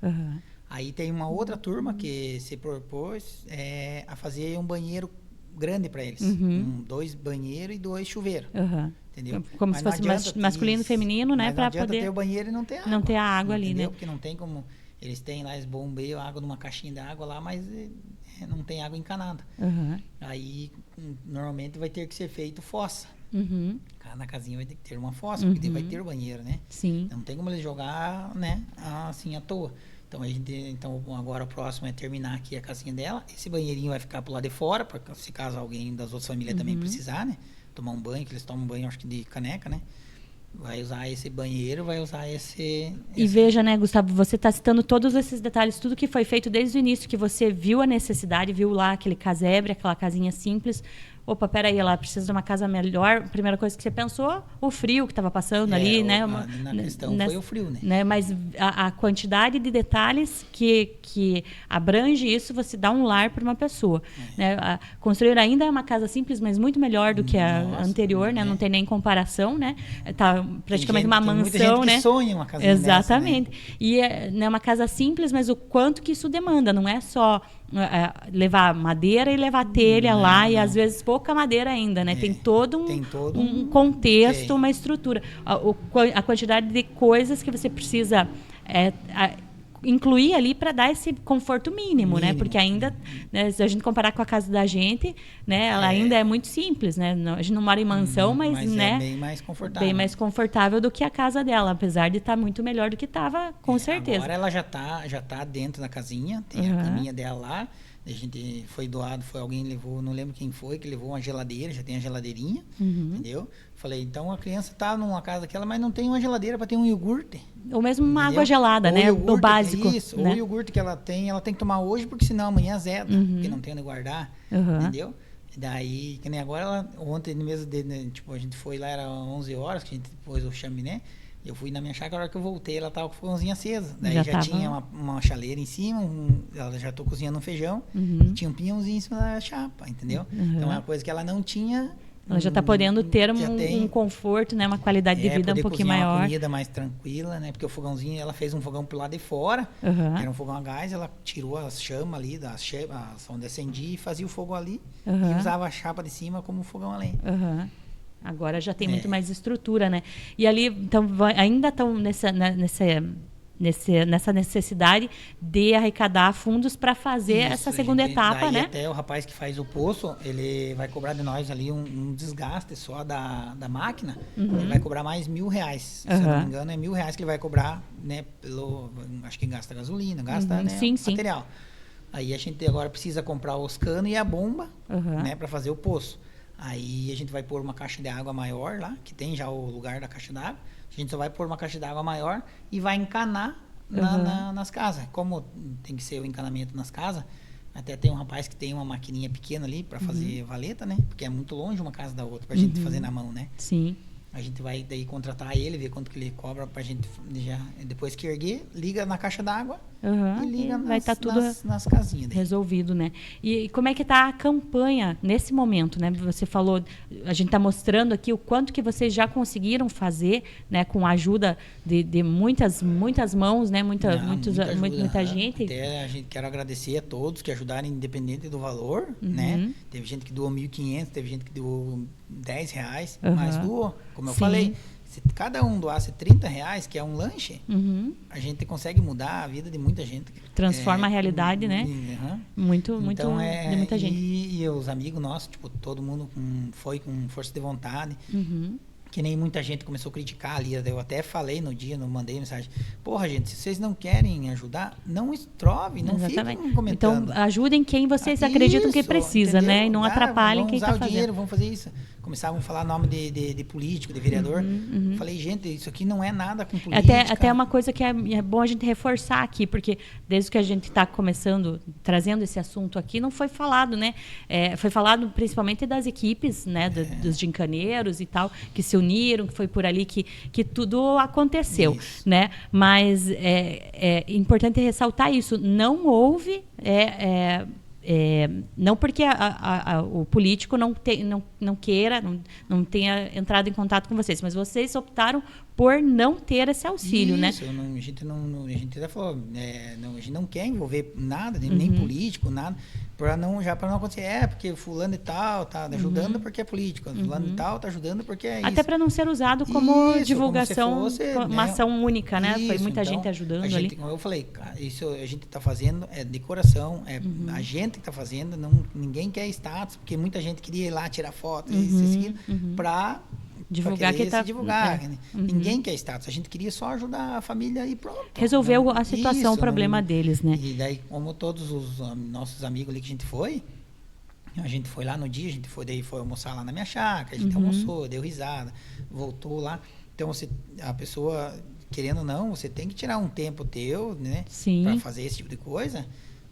Aí tem uma outra turma que se propôs a fazer um banheiro grande para eles. 2 banheiros e 2 chuveiros. Entendeu? Como mas se fosse masculino e feminino, né? Para poder ter o banheiro e não ter água. Não ter a água ali, né? Porque não tem como... Eles têm lá, eles bombeiam a água numa caixinha de água lá, mas não tem água encanada. Aí, normalmente, vai ter que ser feito fossa. Na casinha vai ter que ter uma fossa, porque vai ter o banheiro, né? Sim. Não tem como eles jogar, né? Assim, à toa. Então, agora o próximo é terminar aqui a casinha dela. Esse banheirinho vai ficar pro lado de fora, para se caso alguém das outras famílias também precisar, né? Tomar um banho, que eles tomam banho, acho que de caneca, né? Vai usar esse banheiro, vai usar esse... E veja, né, Gustavo, você está citando todos esses detalhes, tudo que foi feito desde o início, que você viu a necessidade, viu lá aquele casebre, aquela casinha simples. Opa, peraí, ela precisa de uma casa melhor. Primeira coisa que você pensou, o frio que estava passando ali, né? Na questão foi o frio, né? Mas a quantidade de detalhes que abrange isso, você dá um lar para uma pessoa. Né? Construir ainda é uma casa simples, mas muito melhor do que a anterior, né? Não tem nem comparação, né? Tá praticamente uma mansão, muita gente né? Que sonha uma casa Exatamente. Dessa, né? E é uma casa simples, mas o quanto que isso demanda, não é só levar madeira e levar telha lá, e às vezes pouca madeira ainda, né? Tem todo um contexto, uma estrutura. A quantidade de coisas que você precisa incluir ali para dar esse conforto mínimo, né? Porque ainda, né, se a gente comparar com a casa da gente, né, ela ainda é muito simples, né? A gente não mora em mansão, mas né, é bem mais confortável. Bem mais confortável do que a casa dela, apesar de estar muito melhor do que estava, com certeza. Agora ela já tá dentro da casinha, tem a caminha dela lá. A gente foi doado, alguém levou, não lembro quem foi, que levou uma geladeira, já tem a geladeirinha, entendeu? Falei, então a criança tá numa casa daquela, mas não tem uma geladeira para ter um iogurte. Ou mesmo uma água gelada, né? O básico. Isso, né? O iogurte que ela tem que tomar hoje, porque senão amanhã azeda, porque não tem onde guardar, entendeu? E daí, que nem agora, ontem mesmo, tipo, a gente foi lá, era 11 horas, que a gente pôs o chaminé, Eu fui na minha chácara, a hora que eu voltei, ela tava com o fogãozinho aceso. Daí Já já tava... tinha uma chaleira em cima, ela já tô cozinhando um feijão, e tinha um pinhãozinho em cima da chapa, entendeu? Então é uma coisa que ela não tinha. Ela já está podendo ter tem, um conforto, né? Uma qualidade de vida um pouquinho maior. Uma comida mais tranquila, né? Porque o fogãozinho, ela fez um fogão pro lado de fora, era um fogão a gás, ela tirou as chamas ali, onde acendia e fazia o fogo ali, e usava a chapa de cima como fogão a lenha. Agora já tem muito mais estrutura, né? E ali, então, ainda estão nessa necessidade de arrecadar fundos para fazer essa segunda etapa, né? Até o rapaz que faz o poço, ele vai cobrar de nós ali um desgaste só da máquina, ele vai cobrar mais R$1.000, se eu não me engano, é R$1.000 que ele vai cobrar, né? Acho que gasta gasolina, gasta né, material. Aí a gente agora precisa comprar os canos e a bomba, né? Para fazer o poço. Aí a gente vai pôr uma caixa de água maior lá, que tem já o lugar da caixa d'água. A gente só vai pôr uma caixa d'água maior e vai encanar nas casas. Como tem que ser o encanamento nas casas, até tem um rapaz que tem uma maquininha pequena ali para fazer valeta, né? Porque é muito longe uma casa da outra pra gente fazer na mão, né? Sim. A gente vai daí contratar ele, ver quanto que ele cobra pra gente já, depois que erguer, liga na caixa d'água e liga vai estar tudo nas casinhas dele. Resolvido, né? E como é que está a campanha nesse momento, né? Você falou, a gente está mostrando aqui o quanto que vocês já conseguiram fazer, né? Com a ajuda de muitas mãos, né? Muita gente. Até a gente quero agradecer a todos que ajudaram, independente do valor, né? Teve gente que doou 1.500, teve gente que doou R$10, mas doou. Como eu falei, se cada um doasse R$30, que é um lanche, a gente consegue mudar a vida de muita gente. Transforma a realidade, né? Muito de muita gente. E os amigos nossos, tipo, todo mundo foi com força de vontade. Que nem muita gente começou a criticar ali. Eu até falei no dia, mandei mensagem. Porra, gente, se vocês não querem ajudar, não estrove, não fiquem comentando. Então, ajudem quem vocês acreditam que precisa, entendeu? Né? E não atrapalhem quem está fazendo. Vamos usar o dinheiro, vamos fazer isso. Começavam a falar nome de político, de vereador. Falei, gente, isso aqui não é nada com política. Até uma coisa que é bom a gente reforçar aqui, porque desde que a gente está começando, trazendo esse assunto aqui, não foi falado, né? Foi falado principalmente das equipes, né? Dos gincaneiros e tal, que se uniram, que foi por ali que tudo aconteceu, né? Mas é importante ressaltar isso. Não houve... não porque o político não queira, não tenha entrado em contato com vocês, mas vocês optaram por não ter esse auxílio, né? Isso, a gente até falou, a gente não quer envolver nada, nem político, nada, para não acontecer, porque fulano e tal tá ajudando porque é político, fulano e tal tá ajudando porque é isso. Até para não ser usado como divulgação, como se fosse, uma ação única, né? Isso, foi muita gente ajudando ali. Como eu falei, cara, isso a gente tá fazendo de coração, a gente que tá fazendo, ninguém quer status, porque muita gente queria ir lá tirar foto para divulgar que tá divulgar. Ninguém quer status, a gente queria só ajudar a família e pronto. Resolveu a situação, o problema deles, né? E daí, como todos os nossos amigos ali que a gente foi lá no dia, a gente foi almoçar lá na minha chácara, a gente almoçou, deu risada, voltou lá. Então, a pessoa, querendo ou não, você tem que tirar um tempo teu, né? Para fazer esse tipo de coisa.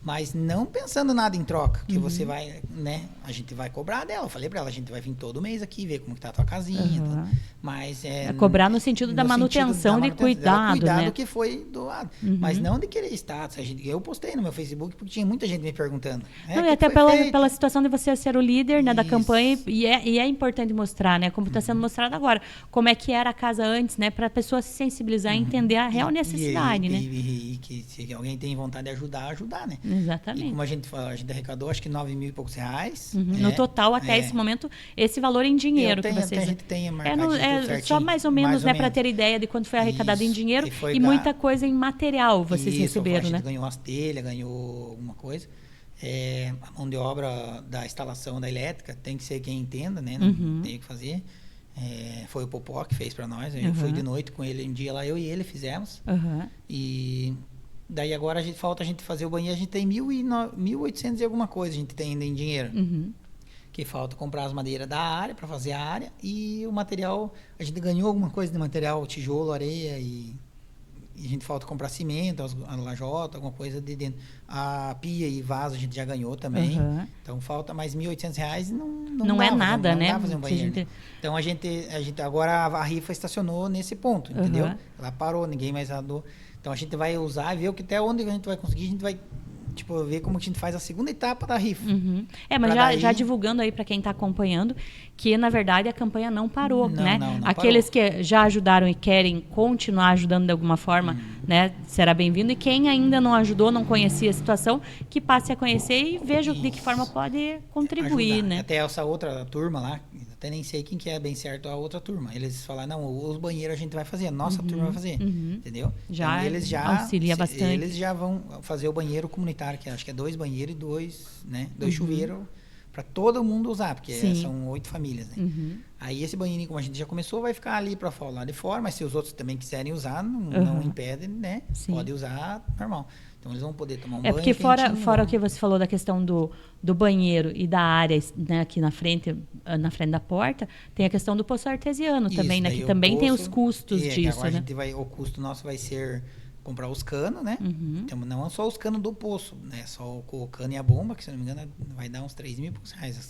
Mas não pensando nada em troca, que você vai, né? A gente vai cobrar dela. Eu falei pra ela, a gente vai vir todo mês aqui, ver como que tá a tua casinha. Mas cobrar no sentido da manutenção, de cuidado, cuidar né? do que foi doado. Mas não de querer status. Eu postei no meu Facebook porque tinha muita gente me perguntando. Não, e até pela situação de você ser o líder, né, da campanha, e é importante mostrar, né? Como está sendo mostrado agora. Como é que era a casa antes, né? Para a pessoa se sensibilizar e entender a real necessidade, né? E que se alguém tem vontade de ajudar, né? Exatamente. E como a gente arrecadou, acho que 9.000 e poucos reais. No total, até esse momento, esse valor em dinheiro que vocês... A gente tem marcadinho só mais ou menos, né, para ter ideia de quanto foi arrecadado em dinheiro e muita coisa em material vocês receberam, né? A gente ganhou umas telhas, ganhou alguma coisa. A mão de obra da instalação da elétrica tem que ser quem entenda, né? Não tem o que fazer. Foi o Popó que fez para nós. Eu fui de noite com ele um dia lá, eu e ele fizemos. E... Daí agora falta a gente fazer o banheiro, a gente tem 1.800 e alguma coisa, a gente tem ainda em dinheiro. Que falta comprar as madeiras da área, para fazer a área, e o material, a gente ganhou alguma coisa de material, tijolo, areia e a gente falta comprar cimento, a lajota, alguma coisa de dentro. A pia e vaso a gente já ganhou também. Então falta mais R$1.800 e não é nada, né? Não dá fazer um banheiro. Né? Então a gente agora a rifa estacionou nesse ponto, entendeu? Ela parou, ninguém mais andou. Então a gente vai usar e ver até onde a gente vai conseguir, a gente vai ver como a gente faz a segunda etapa da rifa. Mas já divulgando aí para quem está acompanhando, que na verdade a campanha não parou, né? Não Aqueles parou. Que já ajudaram e querem continuar ajudando de alguma forma, né? Será bem-vindo. E quem ainda não ajudou, não conhecia a situação, que passe a conhecer e veja de que forma pode contribuir, ajudar. Né? Até essa outra turma lá, até nem sei quem que é bem certo a outra turma. Eles falaram, não, os banheiros a gente vai fazer, a nossa turma vai fazer, entendeu? Já então, eles auxilia bastante. Eles já vão fazer o banheiro comunitário, que acho que é 2 banheiros e 2 chuveiros para todo mundo usar, porque são 8 famílias, né? Aí esse banheirinho, como a gente já começou, vai ficar ali para lá de fora, mas se os outros também quiserem usar, não impede, né? Pode usar normal. Então eles vão poder tomar um banho. Porque fora o que você falou da questão do banheiro e da área, né, aqui na frente da porta, tem a questão do poço artesiano também, né? Que também tem os custos disso, agora né? O custo nosso vai ser comprar os canos, né? Então, não é só os canos do poço, né? Só o cano e a bomba, que se não me engano vai dar uns R$3.000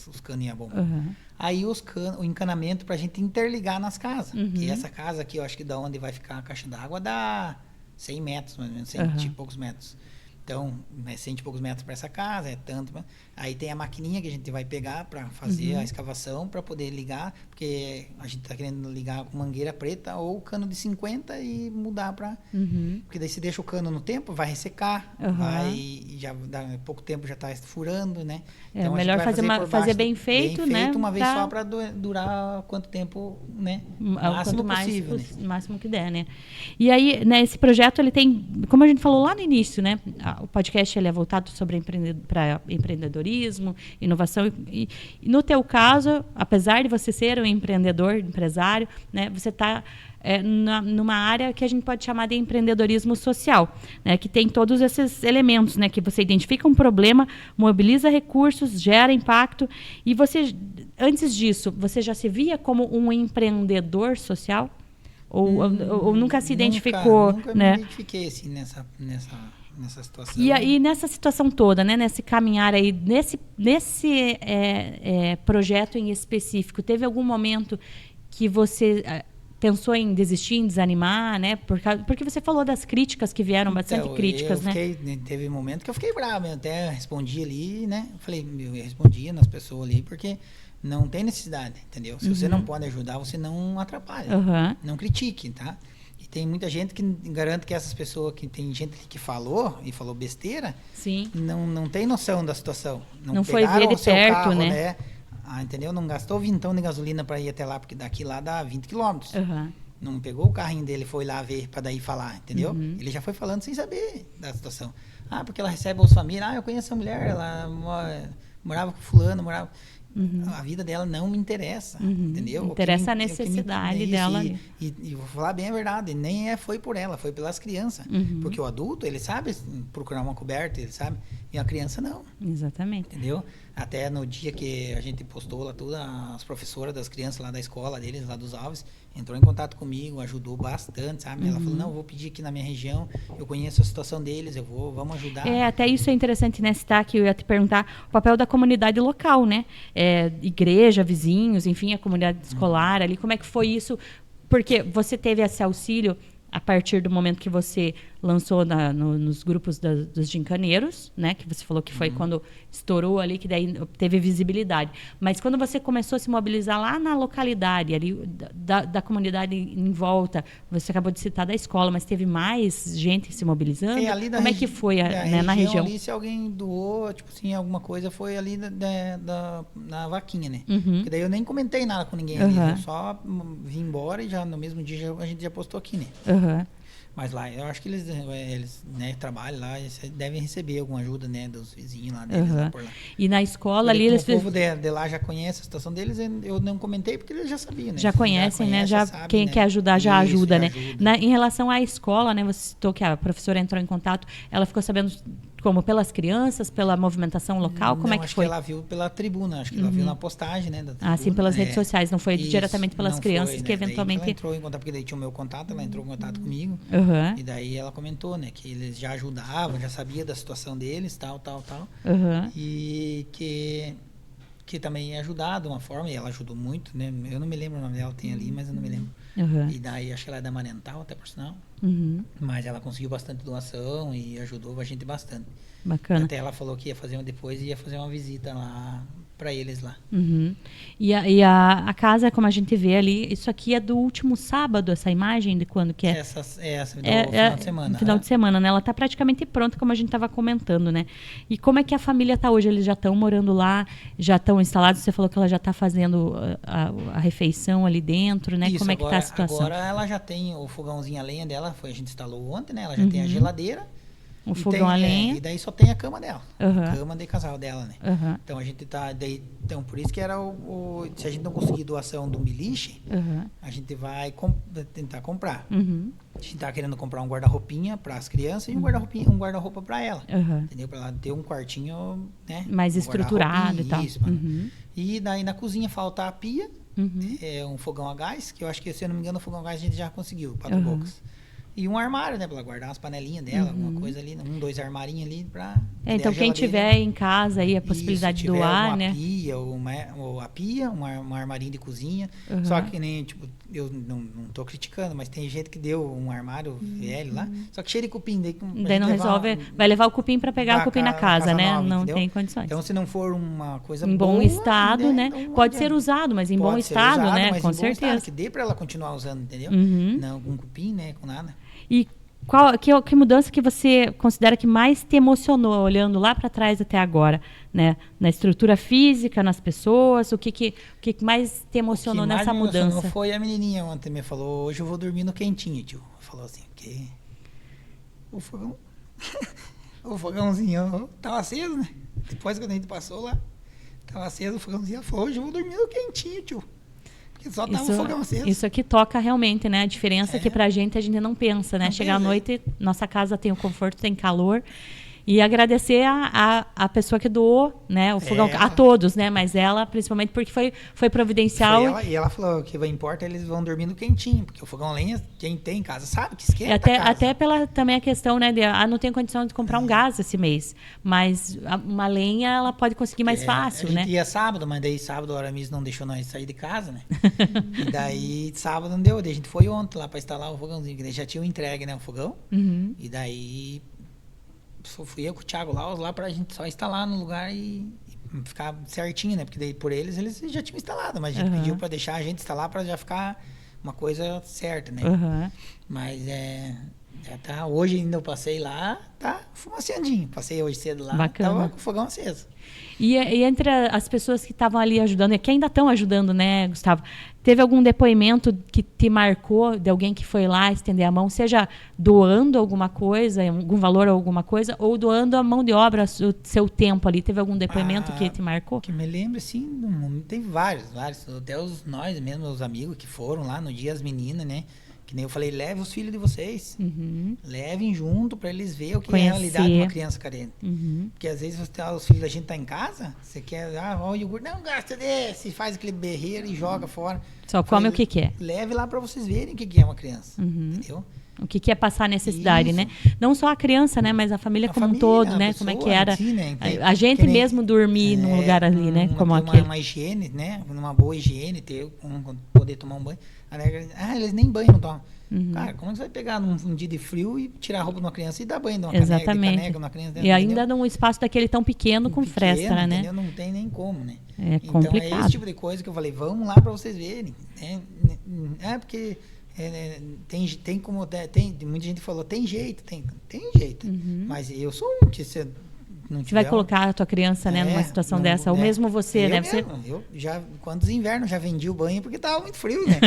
os canos e a bomba. Aí o encanamento pra gente interligar nas casas. Que essa casa aqui, eu acho que da onde vai ficar a caixa d'água dá 100 metros, mais ou menos, 100 e poucos metros. Então, 100 e poucos metros para essa casa, é tanto. Aí tem a maquininha que a gente vai pegar para fazer a escavação, para poder ligar, porque a gente está querendo ligar com mangueira preta ou cano de 50 e mudar para... Porque daí se deixa o cano no tempo, vai ressecar, já dá pouco tempo já está furando, né? Então, melhor fazer bem feito, né? Uma vez só para durar quanto tempo, né? Máximo possível, né? Máximo que der, né? E aí, né, esse projeto, ele tem, como a gente falou lá no início, né? O podcast ele é voltado sobre para empreendedorismo, inovação. E no teu caso, apesar de você ser um empreendedor, empresário, né, você está numa área que a gente pode chamar de empreendedorismo social, né, que tem todos esses elementos, né, que você identifica um problema, mobiliza recursos, gera impacto. E você, antes disso, você já se via como um empreendedor social? Ou nunca se identificou? Nunca né? me identifiquei assim, nessa situação. E aí, nessa situação toda, né, nesse caminhar aí, nesse projeto em específico, teve algum momento que você pensou em desistir, em desanimar, né? Porque você falou das críticas que vieram, bastante críticas, né? Teve um momento que eu fiquei bravo, eu até respondi ali, né? Eu respondia nas pessoas ali, porque não tem necessidade, entendeu? Se você não pode ajudar, você não atrapalha. Não critique, tá? Tem muita gente que garante que essas pessoas, que tem gente que falou besteira, não tem noção da situação. Não foi ver de perto, carro, né? Entendeu? Não gastou vintão de gasolina para ir até lá, porque daqui lá dá 20 quilômetros. Não pegou o carrinho dele, foi lá ver para daí falar, entendeu? Ele já foi falando sem saber da situação. Porque ela recebe Bolsa Família. Eu conheço a mulher, ela morava com fulano, a vida dela não me interessa, entendeu? Interessa a necessidade dela. E vou falar bem a verdade, nem foi por ela, foi pelas crianças. Porque o adulto, ele sabe procurar uma coberta, ele sabe, e a criança não. Exatamente. Entendeu? Até no dia que a gente postou lá tudo, as professoras das crianças lá da escola deles, lá dos Alves, entrou em contato comigo, ajudou bastante, sabe? Ela falou, não, vou pedir aqui na minha região, eu conheço a situação deles, vamos ajudar. Até isso é interessante, né, citar, que eu ia te perguntar, o papel da comunidade local, né? Igreja, vizinhos, enfim, a comunidade escolar ali, como é que foi isso? Porque você teve esse auxílio a partir do momento que você lançou nos grupos dos gincaneiros, né? Que você falou que foi quando estourou ali, que daí teve visibilidade. Mas quando você começou a se mobilizar lá na localidade, ali da comunidade em volta, você acabou de citar da escola, mas teve mais gente se mobilizando? Como é que foi na região? Ali, se alguém doou, tipo assim, alguma coisa, foi ali na vaquinha, né? Porque daí eu nem comentei nada com ninguém ali, eu só vim embora e já no mesmo dia a gente já postou aqui, né? Mas lá, eu acho que eles né, trabalham lá, eles devem receber alguma ajuda, né, dos vizinhos lá deles, lá por lá. E na escola ali... O povo de lá já conhece a situação deles, eu não comentei porque eles já sabiam, né? Já conhecem, né? Quem quer ajudar já ajuda, né? Em relação à escola, né, você citou que a professora entrou em contato, ela ficou sabendo como pelas crianças, pela movimentação local? Como é que acho foi? que ela viu pela tribuna, acho que ela viu na postagem, né? Da tribuna. Ah, sim, pelas redes sociais, não foi diretamente pelas não crianças foi, que né? eventualmente... Daí ela entrou em contato, porque daí tinha o meu contato, ela entrou em contato comigo. Aham. E daí ela comentou, né, que eles já ajudavam, já sabia da situação deles, tal. Aham. E que também ia ajudar de uma forma, e ela ajudou muito, né? Eu não me lembro o nome dela, tem ali, mas eu não me lembro. Aham. E daí, acho que ela é da Marental, até por sinal. Uhum. Mas ela conseguiu bastante doação e ajudou a gente bastante. Bacana. Até ela falou que ia fazer depois ia fazer uma visita lá para eles lá. Uhum. E a casa, como a gente vê ali, isso aqui é do último sábado, essa imagem de quando que é? Essa do final de semana. Final de semana, né? Ela está praticamente pronta, como a gente estava comentando, né? E como é que a família está hoje? Eles já estão morando lá, já estão instalados? Você falou que ela já está fazendo a refeição ali dentro, né? Isso, como é que está a situação? Agora ela já tem o fogãozinho a lenha dela, a gente instalou ontem, né? Ela já tem a geladeira. O fogão a lenha. E daí só tem a cama dela. Uhum. A cama de casal dela, né? Uhum. Então a gente tá. Então, por isso que era se a gente não conseguir doação do beliche, a gente vai tentar comprar. Uhum. A gente tá querendo comprar um guarda-roupinha para as crianças e um guarda-roupa para ela. Entendeu? Para ela ter um quartinho, né? Mais estruturado e tal. Isso, mano. E daí na cozinha falta a pia, um fogão a gás, que eu acho que, se eu não me engano, o fogão a gás a gente já conseguiu, 4 bocas. E um armário, né? Pra ela guardar umas panelinhas dela, alguma coisa ali, 2 armarinhos ali pra... então quem tiver em casa aí a possibilidade de doar, né? Pia, ou a pia, um armarinho de cozinha. Só que nem, tipo, eu não tô criticando, mas tem gente que deu um armário velho lá, só que cheio de cupim. Daí não resolve, vai levar o cupim para pegar o cupim na casa, né? Nova, não entendeu? tem condições. Então, se não for uma coisa em boa, bom estado, né? Não pode ser usado, mas em bom estado, usado, né? Mas com em certeza. Bom estado, que dê para ela continuar usando, entendeu? Não com cupim, né? Com nada. E que mudança que você considera que mais te emocionou, olhando lá para trás até agora, né? Na estrutura física, nas pessoas, o que mais te emocionou nessa mudança? Foi a menininha ontem me falou, hoje eu vou dormir no quentinho, tio. Falou assim, porque o fogão, o fogãozinho tava aceso, né? Depois que a gente passou lá, tava aceso o fogãozinho, ela falou, hoje eu vou dormir no quentinho, tio. Só tava o fogão aceso. Isso aqui toca realmente, né? A diferença é que pra gente a gente não pensa, né? Chegar à noite, nossa casa tem o conforto, tem calor. E agradecer a pessoa que doou, né? O fogão, a todos, né? Mas ela, principalmente, porque foi providencial. E ela falou que o que importa eles vão dormir no quentinho, porque o fogão a lenha, quem tem em casa sabe que esquenta até pela também a questão, né? Não tenho condição de comprar um gás esse mês. Mas uma lenha, ela pode conseguir mais fácil, né? A gente ia sábado, mas daí sábado a Aramis não deixou nós sair de casa, né? E daí sábado não deu. Daí a gente foi ontem lá para instalar o fogãozinho, que daí já tinha entregue, né? O fogão. E daí... Só fui eu com o Thiago lá pra gente só instalar no lugar e ficar certinho, né? Porque daí por eles já tinham instalado, mas a gente pediu pra deixar a gente instalar pra já ficar uma coisa certa, né? Mas já tá, hoje ainda eu passei lá, tá fumaceandinho. Passei hoje cedo lá, tava com o fogão aceso. E entre as pessoas que estavam ali ajudando, e que ainda estão ajudando, né, Gustavo? Teve algum depoimento que te marcou de alguém que foi lá estender a mão, seja doando alguma coisa, algum valor ou alguma coisa, ou doando a mão de obra, o seu tempo ali? Teve algum depoimento que te marcou? Que me lembro, assim, tem vários. Até nós mesmos, os amigos que foram lá no dia, as meninas, né? Que nem eu falei, leve os filhos de vocês. Levem junto para eles verem o que é a realidade de uma criança carente. Porque às vezes os filhos da gente tá em casa, você quer, ó, o iogurte, não gasta desse, faz aquele berreiro e joga fora. Só come o que quer. Leve lá para vocês verem o que é uma criança, entendeu? O que é passar necessidade, né? Não só a criança, né? Mas a família como um todo, né? Como é que era? Si, né? A gente mesmo dormir num lugar ali, né? Como aquele. Uma higiene, né? Uma boa higiene, poder tomar um banho. Eles nem banho não tomam. Cara, como é que você vai pegar num dia de frio e tirar a roupa de uma criança e dar banho de uma caneca numa criança? E ainda num espaço daquele tão pequeno com fresta, né? Entendeu? Não tem nem como, né? É complicado. Então é esse tipo de coisa que eu falei, vamos lá para vocês verem. Porque... tem como muita gente falou, tem jeito, tem jeito, mas eu sou que você não vai colocar a tua criança, né, numa situação dessa, ou mesmo você, né? Eu já, quantos invernos já vendi o banho porque tava muito frio, né?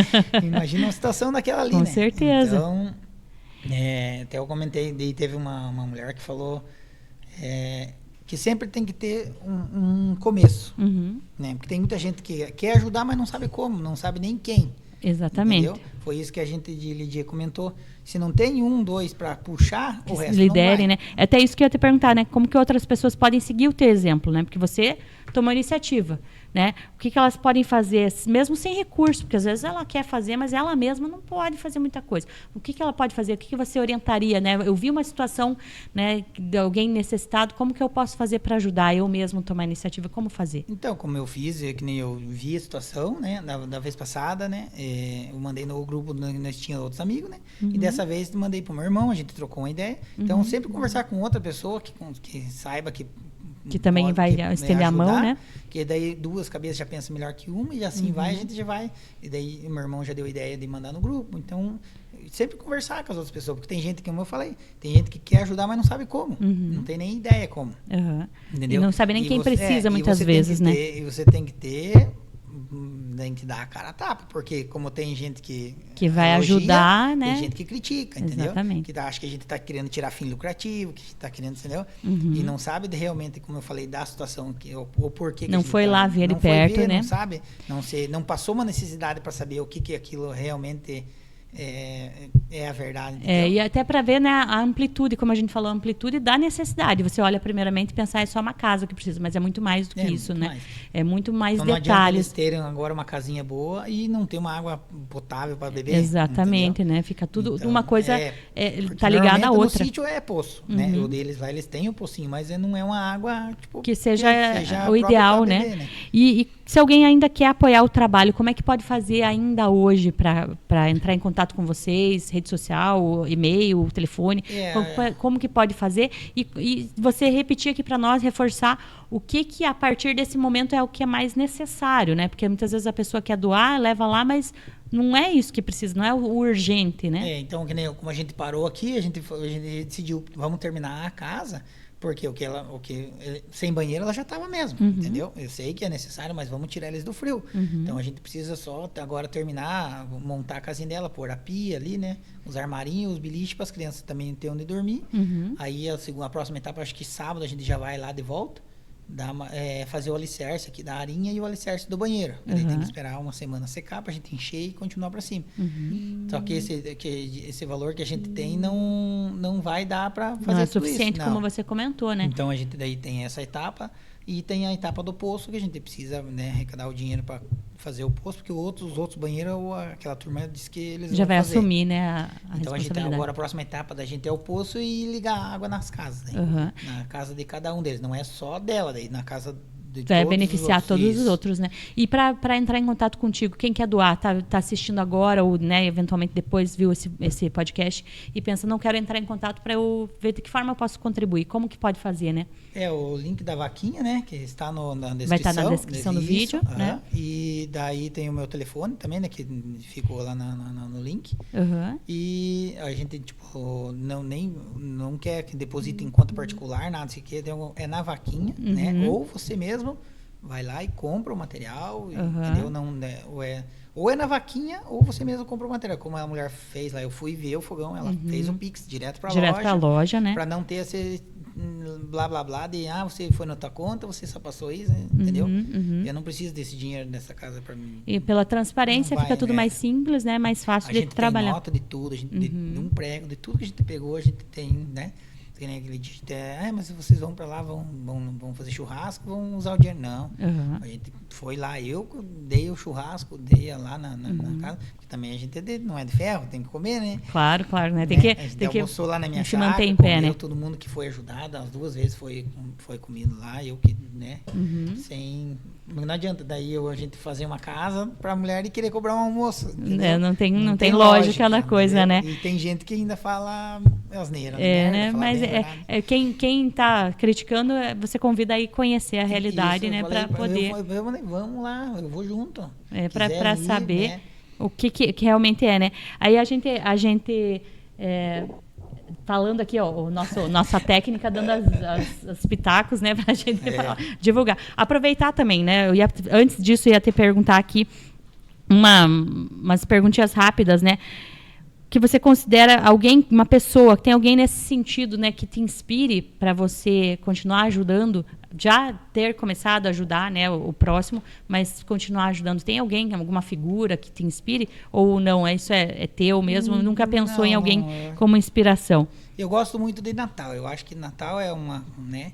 Imagina uma situação daquela ali, com né? certeza. Então, até eu comentei, daí teve uma mulher que falou que sempre tem que ter um começo, né? Porque tem muita gente que quer ajudar, mas não sabe como, não sabe nem quem. Exatamente. Entendeu? Foi isso que a gente de Lidia comentou. Se não tem 1, 2 para puxar, o resto liderem, não vai. né? É até isso que eu ia te perguntar, né? Como que outras pessoas podem seguir o teu exemplo, né? Porque você tomou iniciativa, né? O que elas podem fazer, mesmo sem recurso, porque às vezes ela quer fazer, mas ela mesma não pode fazer muita coisa. O que ela pode fazer? O que você orientaria, né? Eu vi uma situação, né, de alguém necessitado, como que eu posso fazer para ajudar eu mesmo tomar iniciativa? Como fazer? Então, como eu fiz, que nem eu vi a situação, né, da vez passada, né, eu mandei no grupo, nós tínhamos outros amigos, né, e dessa vez mandei pro meu irmão, a gente trocou uma ideia. Então, sempre conversar com outra pessoa que saiba que também vai estender a mão, né? Que daí 2 cabeças já pensam melhor que uma, e assim vai, a gente já vai. E daí meu irmão já deu a ideia de mandar no grupo. Então, sempre conversar com as outras pessoas, porque tem gente, como eu falei, tem gente que quer ajudar, mas não sabe como. Não tem nem ideia como. Entendeu? E não sabe nem quem precisa, muitas você vezes, né? E você tem que dar a cara a tapa, porque como tem gente que vai elogia, ajudar, né? Tem gente que critica, entendeu? Exatamente. Que acha que a gente está querendo tirar fim lucrativo, que está querendo, entendeu? E não sabe realmente, como eu falei, da situação, o porquê que não foi lá ver de perto, né? Não sabe, não passou uma necessidade para saber o que aquilo realmente é a verdade. E até para ver, né, a amplitude, como a gente falou, a amplitude da necessidade. Você olha primeiramente e pensa, é só uma casa que precisa, mas é muito mais do que isso, né? É muito mais então, detalhes. Não adianta eles terem agora uma casinha boa e não ter uma água potável para beber. Exatamente, entendeu? né? Fica tudo, uma coisa tá ligada ligada à outra. No sítio é poço, né? O deles lá, eles têm o pocinho, mas não é uma água, tipo, que seja o ideal, né? Beber, né? E se alguém ainda quer apoiar o trabalho, como é que pode fazer ainda hoje para entrar em contato com vocês, rede social, e-mail, telefone, como que pode fazer? E você repetir aqui para nós, reforçar o que a partir desse momento é o que é mais necessário, né? Porque muitas vezes a pessoa quer doar, leva lá, mas não é isso que precisa, não é o urgente, né? Então, como a gente parou aqui, a gente decidiu, vamos terminar a casa, porque sem banheiro ela já estava mesmo, entendeu? Eu sei que é necessário, mas vamos tirar eles do frio. Então a gente precisa só agora terminar, montar a casinha dela, pôr a pia ali, né? Os armarinhos, os biliches para as crianças também ter onde dormir. Aí a próxima etapa, acho que sábado a gente já vai lá de volta. Fazer o alicerce aqui da arinha e o alicerce do banheiro. Ele tem que esperar uma semana secar pra gente encher e continuar para cima. Só que esse valor que a gente tem não vai dar para fazer não é tudo suficiente, isso. como você comentou, né? Então a gente daí tem essa etapa e tem a etapa do poço, que a gente precisa, né, arrecadar o dinheiro para fazer o poço, porque os outros banheiros, aquela turma disse que eles já vão vai fazer. assumir, né, a então responsabilidade. Agora a próxima etapa da gente é o poço e ligar a água nas casas, né? Na casa de cada um deles, não é só dela, daí na casa de vai todos beneficiar os outros, todos os outros, né? E para entrar em contato contigo, quem quer doar, tá assistindo agora ou, né, eventualmente depois viu esse podcast e pensa, não quero entrar em contato para eu ver de que forma eu posso contribuir, como que pode fazer, né? O link da vaquinha, né, que está na descrição. Vai estar na descrição do vídeo, né? E daí tem o meu telefone também, né, que ficou lá no link. E a gente, tipo, não quer que deposite em conta particular, nada, se quer, é na vaquinha, né? Ou você mesmo vai lá e compra o material, entendeu? Ou é na vaquinha, ou você mesmo compra o material. Como a mulher fez lá, eu fui ver o fogão, ela fez um Pix direto para a loja, né? Para não ter esse blá blá blá de você foi na tua conta, você só passou isso, entendeu? Eu não preciso desse dinheiro nessa casa para mim. E pela transparência fica tudo mais simples, né? Mais fácil de trabalhar. A gente tem nota de tudo, a gente de um prego, de tudo que a gente pegou, a gente tem, né? Tem aquele mas vocês vão para lá, vão fazer churrasco, vão usar o dinheiro. Não. A gente foi lá, eu dei o churrasco, dei lá na casa, porque também a gente não é de ferro, tem que comer, né? Claro, né? Tem que almoçou lá na minha chácara, manter em pé, né? Todo mundo que foi ajudado, as 2 vezes foi comido lá, eu que, né? Não adianta daí a gente fazer uma casa pra mulher e querer cobrar um almoço. Não tem lógica na coisa, né? E tem gente que ainda fala asneira, né? Mas quem tá criticando, você convida aí conhecer a realidade, né? Para poder. Vamos lá, eu vou junto. Para saber, né, o que realmente é, né? Aí a gente falando aqui, ó, nossa técnica dando as pitacos, né, pra gente divulgar. Aproveitar também, né? Antes disso, eu ia te perguntar aqui umas perguntinhas rápidas, né? que você considera alguém, uma pessoa, que tem alguém nesse sentido, né, que te inspire para você continuar ajudando, já ter começado a ajudar, né, o próximo, mas continuar ajudando. Tem alguém, alguma figura que te inspire? Ou não, isso é teu mesmo? Nunca pensou em alguém como inspiração? Eu gosto muito de Natal. Eu acho que Natal é uma, né?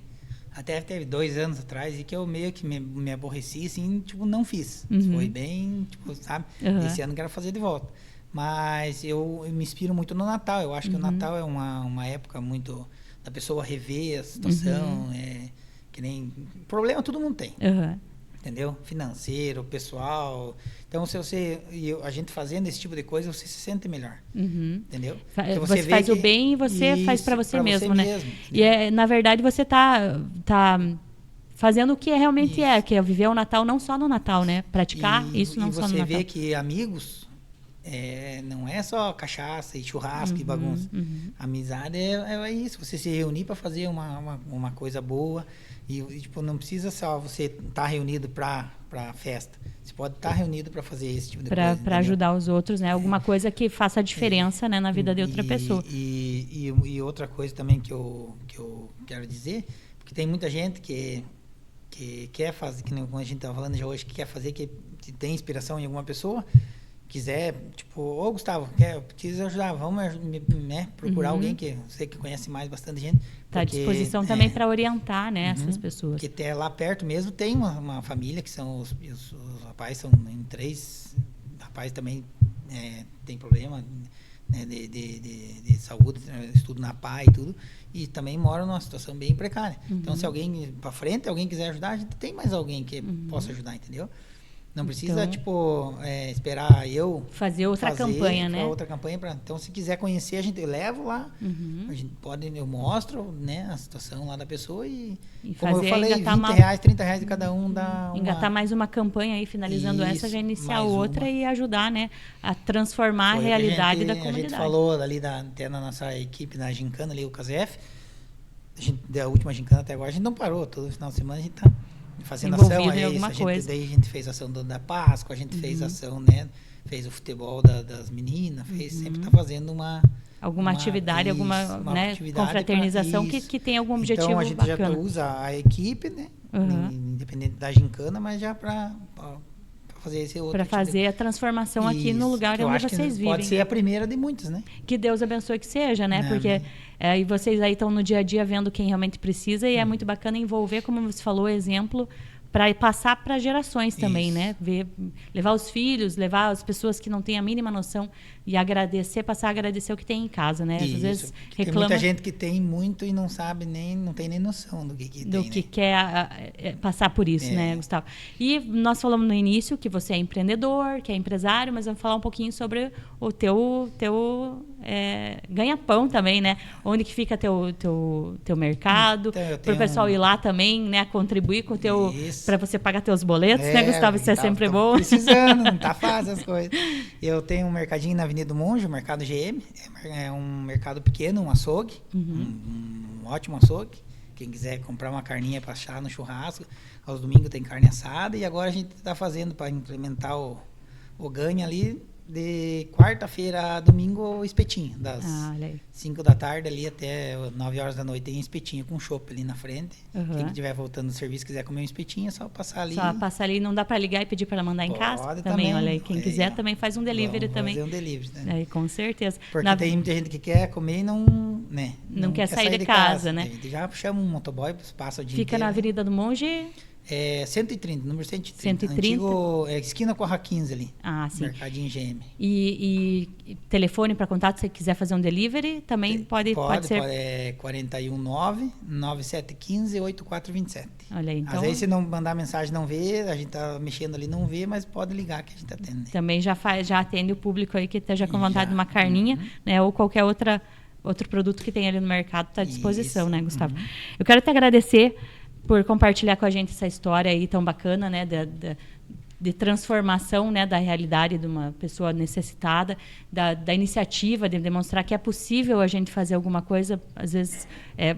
Até teve 2 anos atrás e que eu meio que me aborreci, assim, tipo, não fiz. Foi bem, tipo, sabe? Esse ano eu quero fazer de volta. Mas eu me inspiro muito no Natal. Eu acho que o Natal é uma época muito da pessoa rever a situação, que nem... Problema todo mundo tem. Entendeu? Financeiro, pessoal. Então, se a gente fazendo esse tipo de coisa, você se sente melhor. Entendeu? Você faz o bem e você faz para você mesmo, né? E, na verdade, você tá fazendo o que realmente que é viver o Natal não só no Natal, né? Praticar isso não só no Natal. E você vê que amigos não é só cachaça e churrasco e bagunça. Amizade é isso. Você se reunir para fazer uma coisa boa. E, tipo, não precisa só você estar reunido para festa. Você pode estar reunido para fazer esse tipo de coisa. Para ajudar os outros, né? Alguma coisa que faça a diferença, né, na vida de outra pessoa. E outra coisa também que eu quero dizer, porque tem muita gente que quer fazer, que como a gente estava falando já hoje, que quer fazer, que tem inspiração em alguma pessoa, quiser, tipo, ô Gustavo, preciso ajudar, vamos, né, procurar alguém que você que conhece mais bastante gente. Está à disposição também para orientar, né, essas pessoas. Porque até lá perto mesmo tem uma família que são os rapazes, são em 3 rapazes também tem problema, né, de saúde, estudo na PA e tudo, e também moram numa situação bem precária. Então, se alguém para frente, alguém quiser ajudar, a gente tem mais alguém que possa ajudar, entendeu? Não precisa, tipo, esperar eu fazer outra campanha, né? Outra campanha. Então, se quiser conhecer, eu levo lá. A gente eu mostro, né, a situação lá da pessoa e como eu falei, R$20, R$30 de cada um dá engatar mais uma campanha aí, finalizando essa, já iniciar outra e ajudar, né, a transformar a realidade da comunidade. A gente falou ali até na nossa equipe, na gincana ali, o KZF, da última gincana até agora, a gente não parou. Todo final de semana a gente tá fazendo ação, daí a gente fez ação da Páscoa, a gente fez ação, né? Fez o futebol das meninas, sempre tá fazendo alguma atividade, alguma confraternização que tem algum objetivo bacana. Então a gente já usa a equipe, né? Independente da gincana, mas já para fazer esse outro. Para fazer a transformação aqui no lugar onde vocês vivem. Pode ser a primeira de muitas, né? Que Deus abençoe que seja, né? Porque e vocês aí estão no dia a dia vendo quem realmente precisa e é muito bacana envolver, como você falou, exemplo, para passar para gerações também, né? Levar os filhos, levar as pessoas que não têm a mínima noção e passar a agradecer o que tem em casa, né? Às vezes reclama... Tem muita gente que tem muito e não sabe não tem nem noção do que tem, que quer passar por isso, né, Gustavo? E nós falamos no início que você é empreendedor, que é empresário, mas vamos falar um pouquinho sobre o teu ganha-pão também, né? Onde que fica teu mercado, para o pessoal ir lá também, né? Contribuir com o teu... Para você pagar teus boletos, né, Gustavo? Isso é sempre bom. Precisando, não tá fácil as coisas. Eu tenho um mercadinho na Avenida do Monge, o Mercado GM. É um mercado pequeno, um açougue. Um ótimo açougue. Quem quiser comprar uma carninha para achar no churrasco. Aos domingos tem carne assada. E agora a gente está fazendo para implementar o ganho ali. De quarta-feira a domingo, o espetinho. Das 5 da tarde ali até 9 horas da noite tem espetinho com chopp ali na frente. Quem estiver voltando do serviço quiser comer um espetinho, é só passar ali. Só passar ali, não dá para ligar e pedir para mandar em casa? Pode também. Olha aí, quem quiser também faz um delivery também. Fazer um delivery, né? Aí, com certeza. Porque tem muita gente que quer comer e não quer sair de casa, né? Já chama um motoboy, passa o dia Fica inteiro, na Avenida do Monge... 130, número 130. 130? Antigo, esquina com a 15 ali. Sim. Mercadinho GM. E telefone para contato, se você quiser fazer um delivery, também pode ser? Pode, 419-9715-8427. Olha aí, então... Às vezes, se não mandar mensagem, não vê, a gente tá mexendo ali, não vê, mas pode ligar que a gente atende. Também já atende o público aí que esteja com vontade de uma carninha, né, ou qualquer outro produto que tem ali no mercado, está à disposição, né, Gustavo? Eu quero te agradecer por compartilhar com a gente essa história aí tão bacana, né, de transformação, né, da realidade de uma pessoa necessitada, da iniciativa, de demonstrar que é possível a gente fazer alguma coisa. Às vezes,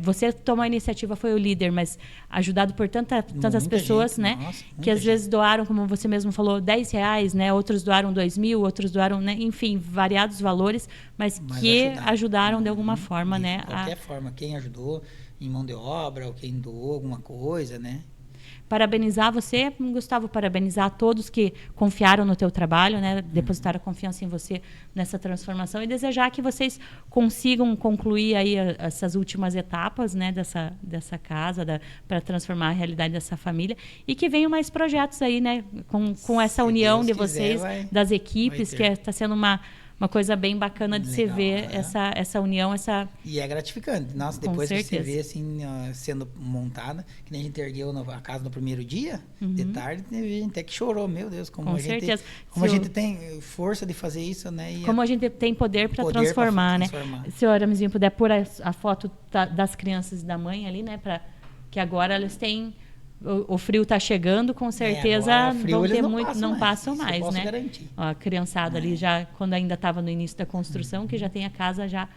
você tomou a iniciativa, foi o líder, mas ajudado por tantas Muita pessoas, gente, né, nossa, que muita às vezes doaram, como você mesmo falou, R$10, né, outros doaram 2.000, outros doaram, né, enfim, variados valores, mas que ajudaram de alguma forma, né? De qualquer forma, quem ajudou em mão de obra, ou quem doou alguma coisa, né? Parabenizar você, Gustavo, parabenizar a todos que confiaram no teu trabalho, né? Depositaram a confiança em você nessa transformação e desejar que vocês consigam concluir aí essas últimas etapas, né, dessa casa, para transformar a realidade dessa família e que venham mais projetos aí, né, com essa união de vocês, das equipes, que está sendo uma coisa bem bacana de se ver, essa união, essa... E é gratificante. Nossa, depois que você vê, assim, sendo montada, que nem a gente ergueu a casa no primeiro dia, de tarde, teve gente até que chorou. Meu Deus, como a gente tem força de fazer isso, né? E como a gente tem poder para transformar, né? Se o Aramezinho puder pôr a foto das crianças e da mãe ali, né? Que agora elas têm... O frio está chegando, com certeza vão ter muito, não passam mais, né? Garantir. Ó, a criançada ali já, quando ainda estava no início da construção, que já tem a casa já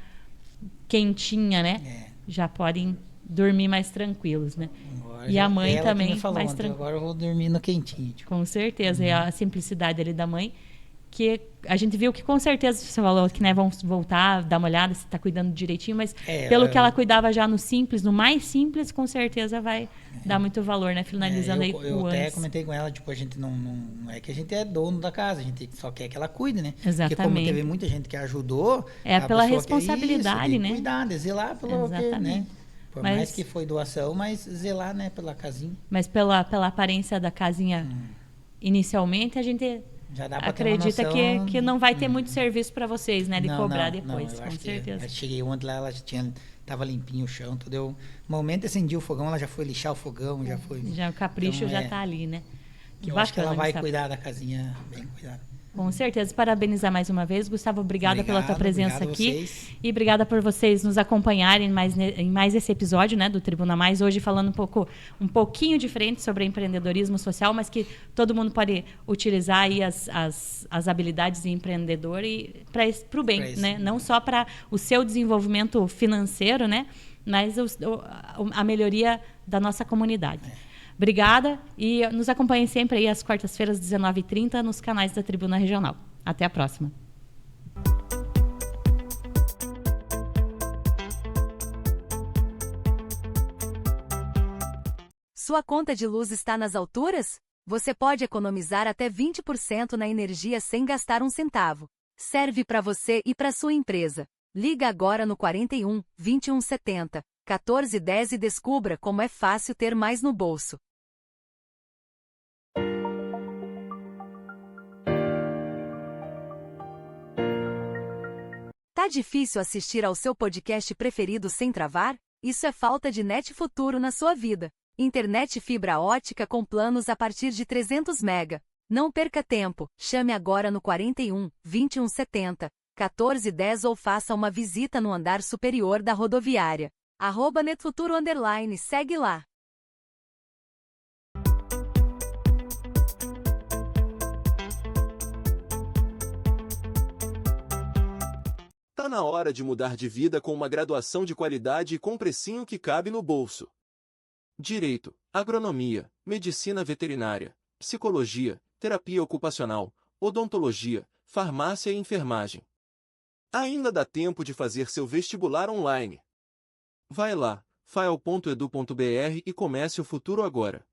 quentinha, né? Já podem dormir mais tranquilos, né? Agora, e a mãe também mais tranquila. Agora eu vou dormir no quentinho. Tipo. Com certeza, é a simplicidade ali da mãe, que a gente viu que com certeza você falou que, né, vão voltar, dar uma olhada se está cuidando direitinho, mas pelo que ela cuidava já no simples, no mais simples, com certeza vai dar muito valor, né? Finalizando aí eu até comentei com ela, tipo, a gente não é que a gente é dono da casa, a gente só quer que ela cuide, né? Exatamente. Porque como teve muita gente que ajudou, pela responsabilidade, né? Cuidar, de zelar pelo que, né? Por mais que foi doação, mas zelar, né, pela casinha. Mas pela aparência da casinha inicialmente, a gente já dá pra acredita ter uma noção, que não vai ter muito serviço para vocês, né? De cobrar depois, eu com acho certeza. Eu cheguei ontem lá, ela já tava limpinho o chão, tudo. No momento acendi o fogão, ela já foi lixar o fogão, já foi... Já o capricho já tá ali, né? Que eu acho que ela vai cuidar da casinha bem cuidada. Com certeza. Parabenizar mais uma vez. Gustavo, obrigada pela tua presença aqui. E obrigada por vocês nos acompanharem em mais esse episódio, né, do Tribuna Mais. Hoje falando um pouquinho diferente sobre empreendedorismo social, mas que todo mundo pode utilizar aí as habilidades de empreendedor e para o bem, né? Não só para o seu desenvolvimento financeiro, né, mas a melhoria da nossa comunidade. Obrigada e nos acompanhem sempre aí às quartas-feiras, 19h30, nos canais da Tribuna Regional. Até a próxima. Sua conta de luz está nas alturas? Você pode economizar até 20% na energia sem gastar um centavo. Serve para você e para sua empresa. Liga agora no 41 2170 1410 e descubra como é fácil ter mais no bolso. Tá difícil assistir ao seu podcast preferido sem travar? Isso é falta de Net Futuro na sua vida. Internet fibra ótica com planos a partir de 300 MB. Não perca tempo, chame agora no 41 2170 1410 ou faça uma visita no andar superior da rodoviária. @netfuturo_, segue lá. Tá na hora de mudar de vida com uma graduação de qualidade e com precinho que cabe no bolso. Direito, agronomia, medicina veterinária, psicologia, terapia ocupacional, odontologia, farmácia e enfermagem. Ainda dá tempo de fazer seu vestibular online. Vai lá, fael.edu.br e comece o futuro agora.